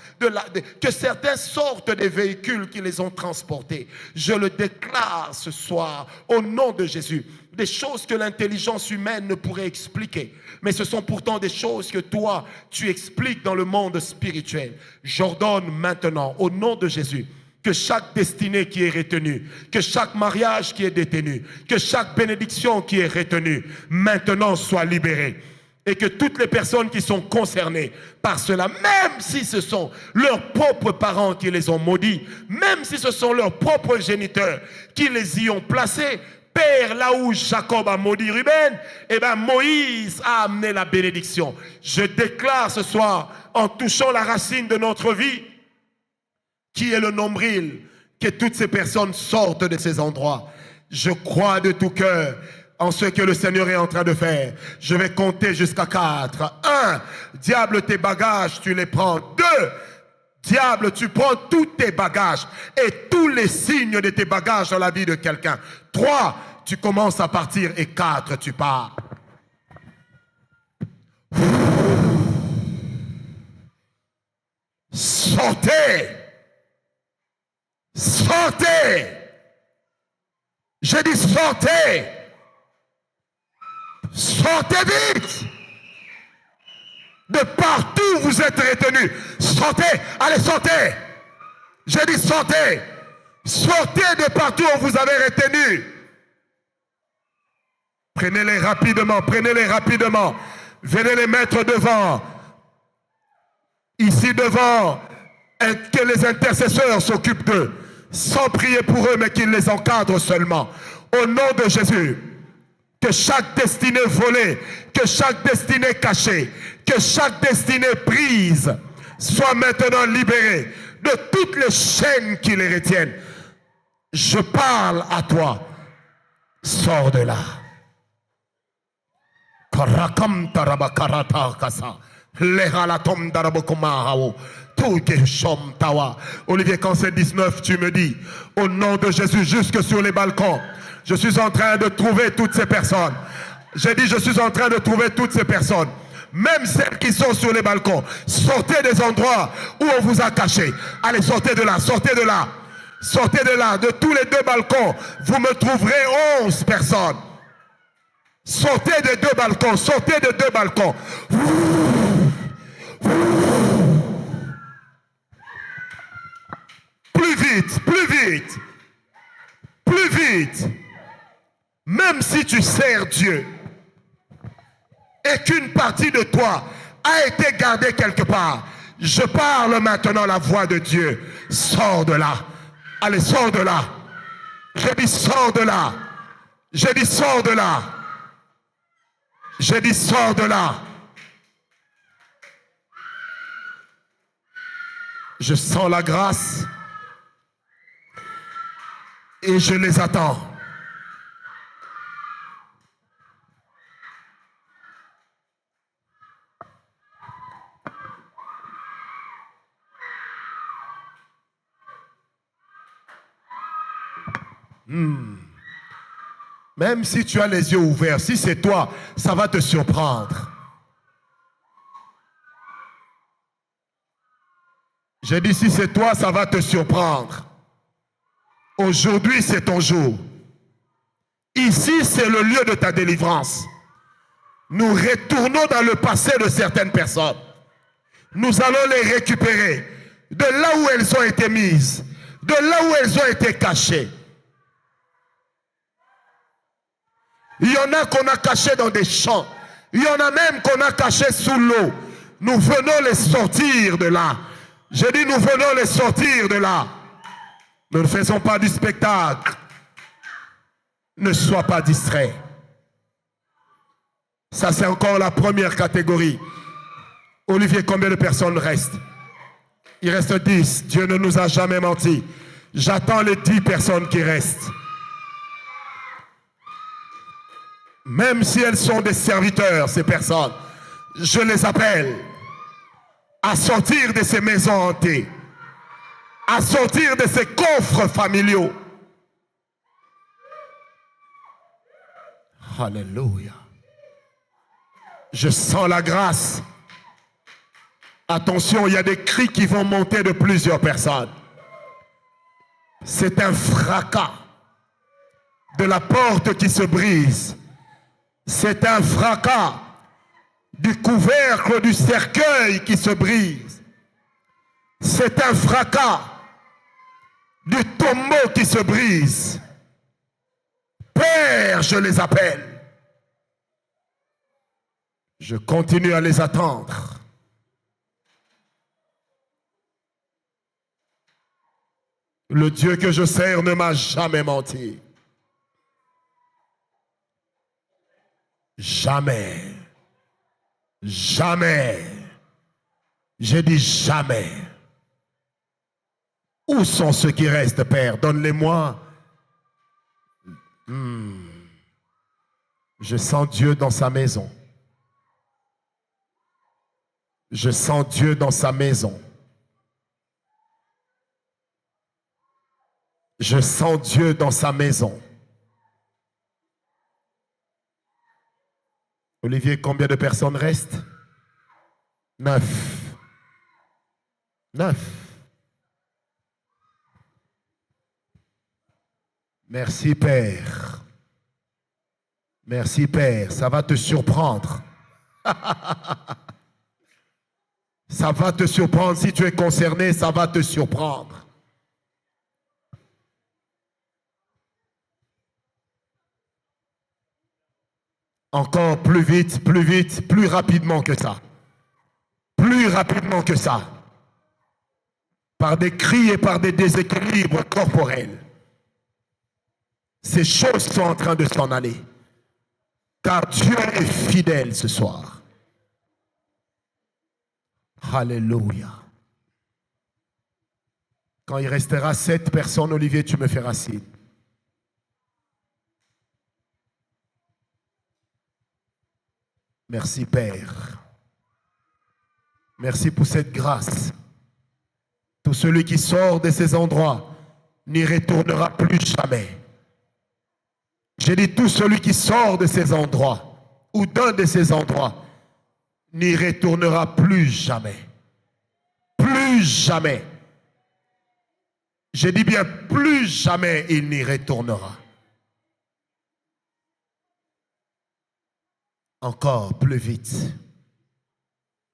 Que certains sortent des véhicules qui les ont transportés. Je le déclare ce soir au nom de Jésus. Des choses que l'intelligence humaine ne pourrait expliquer. Mais ce sont pourtant des choses que toi, tu expliques dans le monde spirituel. J'ordonne maintenant au nom de Jésus que chaque destinée qui est retenue, que chaque mariage qui est détenu, que chaque bénédiction qui est retenue, maintenant soit libérée. Et que toutes les personnes qui sont concernées par cela, même si ce sont leurs propres parents qui les ont maudits, même si ce sont leurs propres géniteurs qui les y ont placés, Père, là où Jacob a maudit Ruben, eh bien Moïse a amené la bénédiction. Je déclare ce soir, en touchant la racine de notre vie, qui est le nombril, que toutes ces personnes sortent de ces endroits. Je crois de tout cœur en ce que le Seigneur est en train de faire. Je vais compter jusqu'à 4. 1, diable, tes bagages, tu les prends. 2, diable, tu prends tous tes bagages et tous les signes de tes bagages dans la vie de quelqu'un. 3, tu commences à partir et 4, tu pars. Sortez! Sortez! J'ai dit sortez! Sortez vite! De partout vous êtes retenus. Sortez! Allez, sortez! J'ai dit sortez! Sortez de partout où vous avez retenu. Prenez-les rapidement, prenez-les rapidement. Venez les mettre devant. Ici devant, que les intercesseurs s'occupent d'eux. Sans prier pour eux, mais qu'ils les encadrent seulement. Au nom de Jésus, que chaque destinée volée, que chaque destinée cachée, que chaque destinée prise soit maintenant libérée de toutes les chaînes qui les retiennent. Je parle à toi. Sors de là. Olivier, quand c'est 19, tu me dis, au nom de Jésus, jusque sur les balcons, je suis en train de trouver toutes ces personnes. J'ai dit, je suis en train de trouver toutes ces personnes. Même celles qui sont sur les balcons. Sortez des endroits où on vous a caché. Allez, sortez de là, sortez de là. Sortez de là, de tous les 2 balcons. Vous me trouverez 11 personnes. Sortez des 2 balcons, sortez des 2 balcons. Plus vite, plus vite, plus vite. Même si tu sers Dieu et qu'une partie de toi a été gardée quelque part, je parle maintenant la voix de Dieu. Sors de là. Allez, sors de là. J'ai dit sors de là. J'ai dit sors de là. J'ai dit sors de là. Je sens la grâce et je les attends. Même si tu as les yeux ouverts, si c'est toi, ça va te surprendre. J'ai dit si c'est toi, ça va te surprendre. Aujourd'hui, c'est ton jour. Ici, c'est le lieu de ta délivrance. Nous retournons dans le passé de certaines personnes. Nous allons les récupérer de là où elles ont été mises, de là où elles ont été cachées. Il y en a qu'on a cachés dans des champs. Il y en a même qu'on a cachés sous l'eau. Nous venons les sortir de là. J'ai dit nous venons les sortir de là. Nous ne faisons pas du spectacle. Ne sois pas distrait. Ça, c'est encore la première catégorie. Olivier, combien de personnes restent? Il reste 10. Dieu ne nous a jamais menti. J'attends les 10 personnes qui restent. Même si elles sont des serviteurs, ces personnes, je les appelle à sortir de ces maisons hantées, à sortir de ces coffres familiaux. Alléluia. Je sens la grâce. Attention, il y a des cris qui vont monter de plusieurs personnes. C'est un fracas de la porte qui se brise. C'est un fracas du couvercle du cercueil qui se brise. C'est un fracas du tombeau qui se brise. Père, je les appelle. Je continue à les attendre. Le Dieu que je sers ne m'a jamais menti. Jamais. Jamais. J'ai dit jamais. Où sont ceux qui restent, Père? Donne-les-moi. Je sens Dieu dans sa maison. Je sens Dieu dans sa maison. Je sens Dieu dans sa maison. Olivier, combien de personnes restent? 9. 9. Merci Père. Merci Père. Ça va te surprendre. Ça va te surprendre. Si tu es concerné, ça va te surprendre. Encore plus vite, plus rapidement que ça. Plus rapidement que ça. Par des cris et par des déséquilibres corporels. Ces choses sont en train de s'en aller. Car Dieu est fidèle ce soir. Alléluia. Quand il restera 7 personnes, Olivier, tu me feras signe. Merci Père. Merci pour cette grâce. Tout celui qui sort de ces endroits n'y retournera plus jamais. J'ai dit tout celui qui sort de ces endroits ou d'un de ces endroits n'y retournera plus jamais. Plus jamais. J'ai dit bien plus jamais il n'y retournera. Encore plus vite.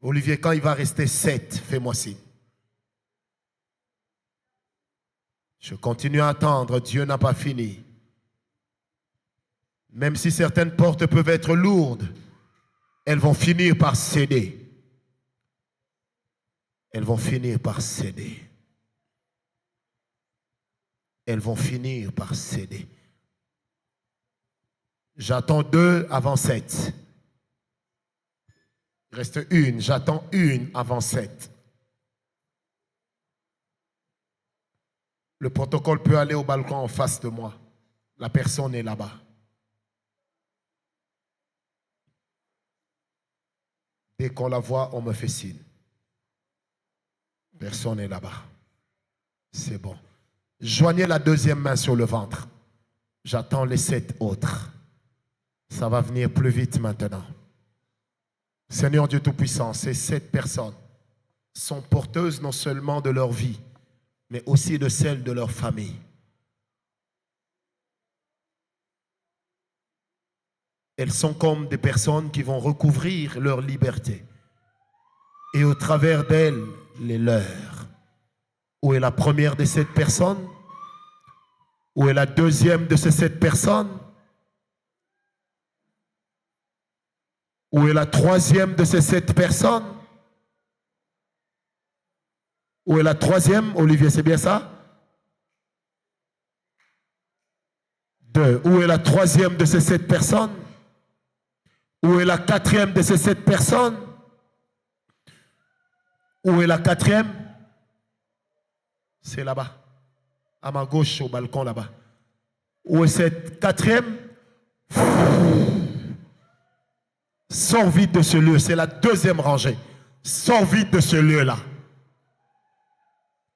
Olivier, quand il va rester 7, fais-moi signe. Je continue à attendre, Dieu n'a pas fini. Même si certaines portes peuvent être lourdes, elles vont finir par céder. Elles vont finir par céder. elles vont finir par céder. J'attends 2 avant 7. Il reste une, j'attends une avant 7. Le protocole peut aller au balcon en face de moi. La personne est là-bas. Dès qu'on la voit, on me fait signe. Personne n'est là-bas. C'est bon. Joignez la deuxième main sur le ventre. J'attends les 7 autres. Ça va venir plus vite maintenant. Seigneur Dieu Tout-Puissant, ces 7 personnes sont porteuses non seulement de leur vie, mais aussi de celle de leur famille. Elles sont comme des personnes qui vont recouvrir leur liberté. Et au travers d'elles, les leurs. Où est la première de ces 7 personnes? Où est la deuxième de ces 7 personnes? Où est la troisième de ces 7 personnes? Où est la troisième? Olivier, c'est bien ça? 2. Où est la troisième de ces 7 personnes? Où est la quatrième de ces 7 personnes? Où est la quatrième? C'est là-bas. À ma gauche, au balcon là-bas. Où est cette quatrième? Sors vite de ce lieu. C'est la deuxième rangée. Sors vite de ce lieu-là.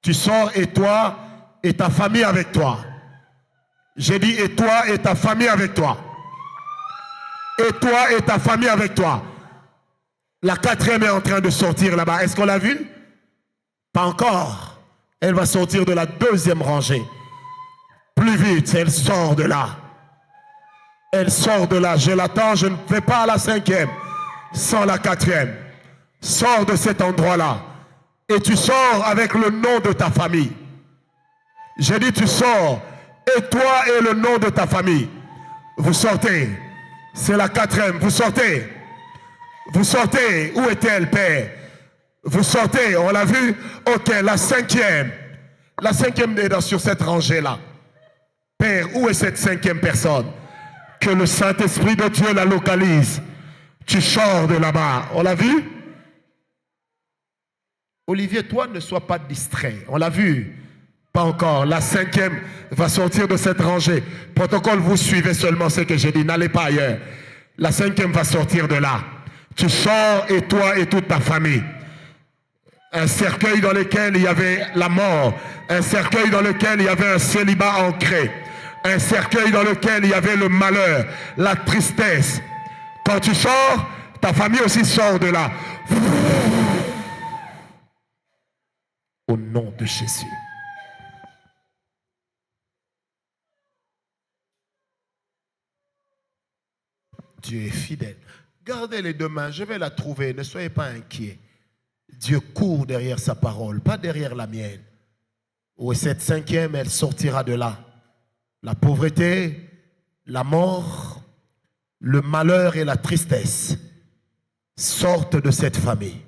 Tu sors et toi et ta famille avec toi. J'ai dit et toi et ta famille avec toi. Et toi et ta famille avec toi. La quatrième est en train de sortir là-bas. Est-ce qu'on l'a vu? Pas encore. Elle va sortir de la deuxième rangée. Plus vite, elle sort de là. Elle sort de là. Je l'attends, je ne vais pas à la cinquième sans la quatrième. Sors de cet endroit-là. Et tu sors avec le nom de ta famille. J'ai dit tu sors. Et toi et le nom de ta famille. Vous sortez. C'est la quatrième. Vous sortez. Vous sortez. Où est-elle, Père? Vous sortez. On l'a vu? Ok, la cinquième. La cinquième est sur cette rangée-là. Père, où est cette cinquième personne? Que le Saint-Esprit de Dieu la localise. Tu sors de là-bas. On l'a vu? Olivier, toi, ne sois pas distrait. On l'a vu? Pas encore. La cinquième va sortir de cette rangée. Protocole, vous suivez seulement ce que j'ai dit. N'allez pas ailleurs. La cinquième va sortir de là. Tu sors et toi et toute ta famille. Un cercueil dans lequel il y avait la mort. Un cercueil dans lequel il y avait un célibat ancré. Un cercueil dans lequel il y avait le malheur, la tristesse. Quand tu sors, ta famille aussi sort de là. Au nom de Jésus. Dieu est fidèle. Gardez les 2 mains, je vais la trouver, ne soyez pas inquiets. Dieu court derrière sa parole, pas derrière la mienne. Où est cette cinquième, elle sortira de là. La pauvreté, la mort, le malheur et la tristesse sortent de cette famille.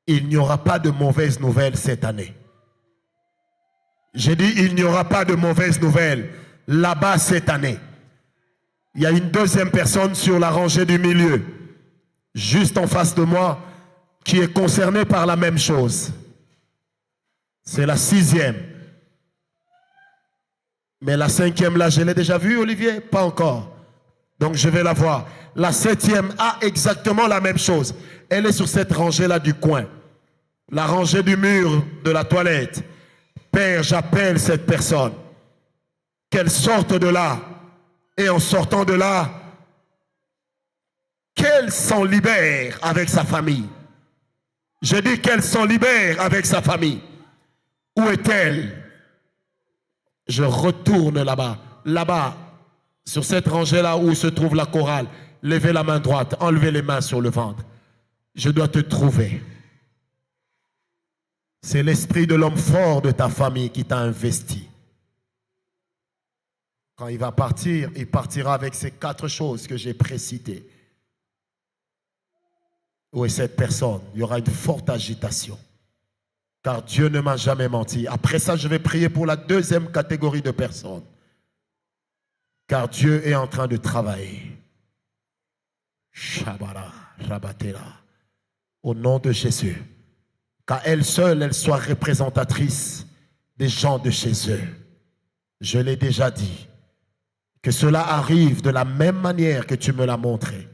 Il n'y aura pas de mauvaises nouvelles cette année. J'ai dit, il n'y aura pas de mauvaises nouvelles là-bas cette année. Il y a une deuxième personne sur la rangée du milieu, juste en face de moi, qui est concernée par la même chose. C'est la 6e. Mais la 5e, là, je l'ai déjà vue, Olivier? Pas encore. Donc, je vais la voir. La 7e a exactement la même chose. Elle est sur cette rangée-là du coin. La rangée du mur de la toilette. Père, j'appelle cette personne. Qu'elle sorte de là. Et en sortant de là, qu'elle s'en libère avec sa famille. Je dis qu'elle s'en libère avec sa famille. Où est-elle? Je retourne là-bas. Là-bas, sur cette rangée-là où se trouve la chorale. Levez la main droite, enlevez les mains sur le ventre. Je dois te trouver. C'est l'esprit de l'homme fort de ta famille qui t'a investi. Quand il va partir, il partira avec ces 4 choses que j'ai précitées. Où est cette personne? Il y aura une forte agitation. car Dieu ne m'a jamais menti. Après ça, je vais prier pour la deuxième catégorie de personnes, car Dieu est en train de travailler. Shabara, Rabatera, au nom de Jésus, qu'à elle seule, elle soit représentatrice des gens de chez eux. Je l'ai déjà dit, que cela arrive de la même manière que tu me l'as montré.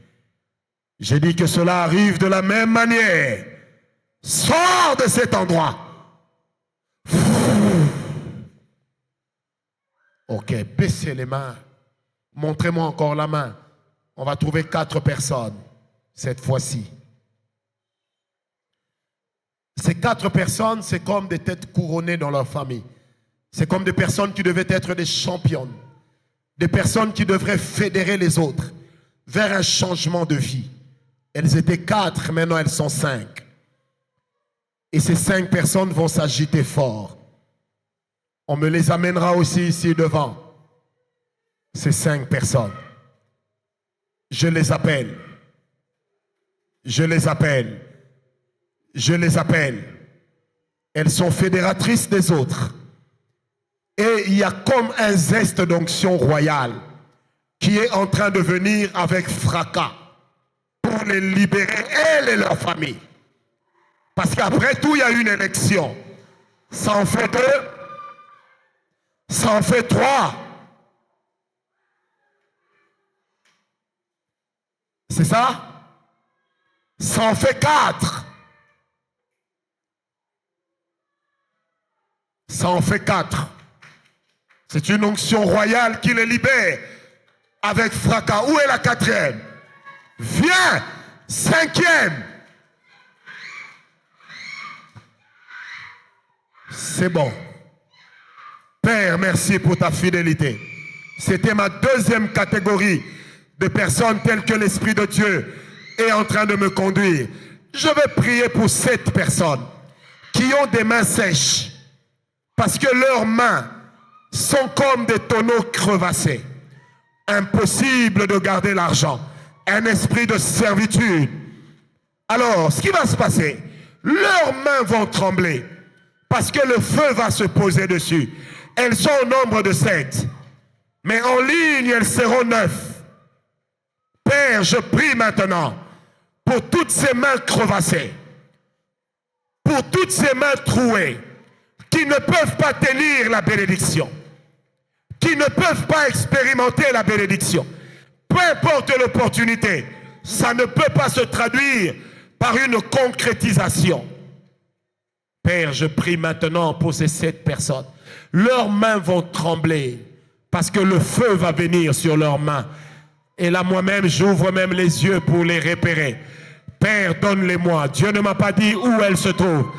J'ai dit que cela arrive de la même manière. Sors de cet endroit. Ok, baissez les mains. Montrez-moi encore la main. On va trouver 4 personnes cette fois-ci. Ces 4 personnes, c'est comme des têtes couronnées dans leur famille. C'est comme des personnes qui devaient être des championnes. Des personnes qui devraient fédérer les autres vers un changement de vie. Elles étaient 4, maintenant elles sont 5. Et ces 5 personnes vont s'agiter fort. On me les amènera aussi ici devant. Ces 5 personnes. Je les appelle. Je les appelle. Je les appelle. Elles sont fédératrices des autres. Et il y a comme un zeste d'onction royale qui est en train de venir avec fracas pour les libérer, elles et leur famille. Parce qu'après tout, il y a une élection. Ça en fait 2, ça en fait 3. C'est ça? Ça en fait 4. Ça en fait 4. C'est une onction royale qui les libère avec fracas. Où est la 4e? Viens! 5e! C'est bon. Père, merci pour ta fidélité. C'était ma deuxième catégorie de personnes telles que l'Esprit de Dieu est en train de me conduire. Je vais prier pour 7 personnes qui ont des mains sèches parce que leurs mains sont comme des tonneaux crevassés. Impossible de garder l'argent. Un esprit de servitude. Alors, ce qui va se passer, leurs mains vont trembler parce que le feu va se poser dessus. Elles sont au nombre de 7. Mais en ligne, elles seront 9. Père, je prie maintenant pour toutes ces mains crevassées, pour toutes ces mains trouées, qui ne peuvent pas tenir la bénédiction, qui ne peuvent pas expérimenter la bénédiction. Peu importe l'opportunité, ça ne peut pas se traduire par une concrétisation. Père, je prie maintenant pour ces 7 personnes. Leurs mains vont trembler parce que le feu va venir sur leurs mains. Et là, moi-même, j'ouvre même les yeux pour les repérer. Père, donne-les-moi. Dieu ne m'a pas dit où elles se trouvent.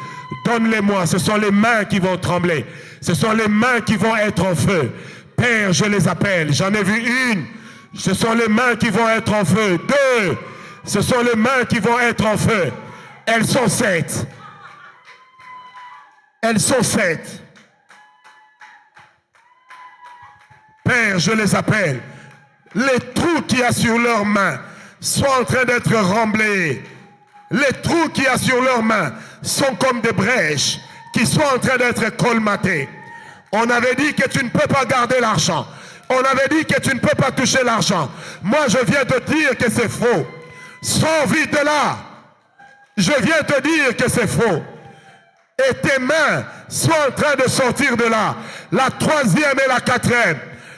Donne-les-moi. Ce sont les mains qui vont trembler. Ce sont les mains qui vont être en feu. Père, je les appelle. J'en ai vu 1. Ce sont les mains qui vont être en feu. 2. Ce sont les mains qui vont être en feu. Elles sont 7. Elles sont 7. Père, je les appelle. Les trous qu'il y a sur leurs mains sont en train d'être remblés. Les trous qu'il y a sur leurs mains sont comme des brèches qui sont en train d'être colmatées. On avait dit que tu ne peux pas garder l'argent. On avait dit que tu ne peux pas toucher l'argent. Moi, je viens te dire que c'est faux. Sors vite de là. Je viens te dire que c'est faux. Et tes mains sont en train de sortir de là. La 3e et la 4e,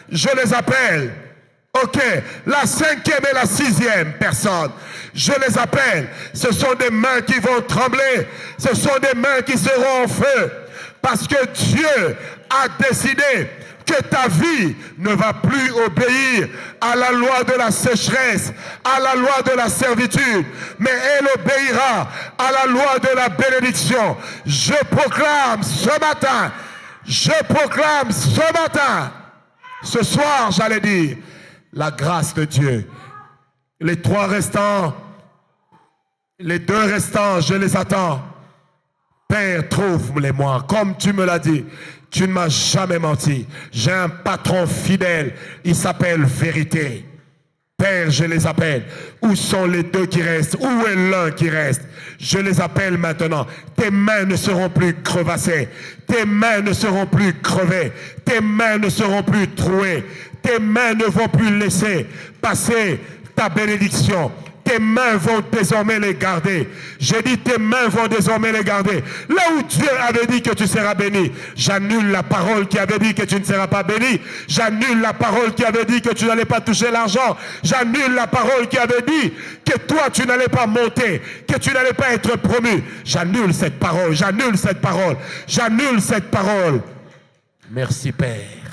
je les appelle. Ok, la 5e et la 6e personne, je les appelle. Ce sont des mains qui vont trembler. Ce sont des mains qui seront en feu. Parce que Dieu a décidé que ta vie ne va plus obéir à la loi de la sécheresse, à la loi de la servitude, mais elle obéira à la loi de la bénédiction. Je proclame ce matin, ce soir, j'allais dire, la grâce de Dieu. Les 3 restants, les 2 restants, je les attends. Père, trouve-les-moi, comme tu me l'as dit. Tu ne m'as jamais menti. J'ai un patron fidèle. Il s'appelle Vérité. Père, je les appelle. Où sont les deux qui restent? Où est l'un qui reste? Je les appelle maintenant. Tes mains ne seront plus crevassées. Tes mains ne seront plus crevées. Tes mains ne seront plus trouées. Tes mains ne vont plus laisser passer ta bénédiction. Tes mains vont désormais les garder. J'ai dit tes mains vont désormais les garder. Là où Dieu avait dit que tu seras béni, j'annule la parole qui avait dit que tu ne seras pas béni. J'annule la parole qui avait dit que tu n'allais pas toucher l'argent. J'annule la parole qui avait dit que toi tu n'allais pas monter, que tu n'allais pas être promu. J'annule cette parole, j'annule cette parole, j'annule cette parole. Merci Père.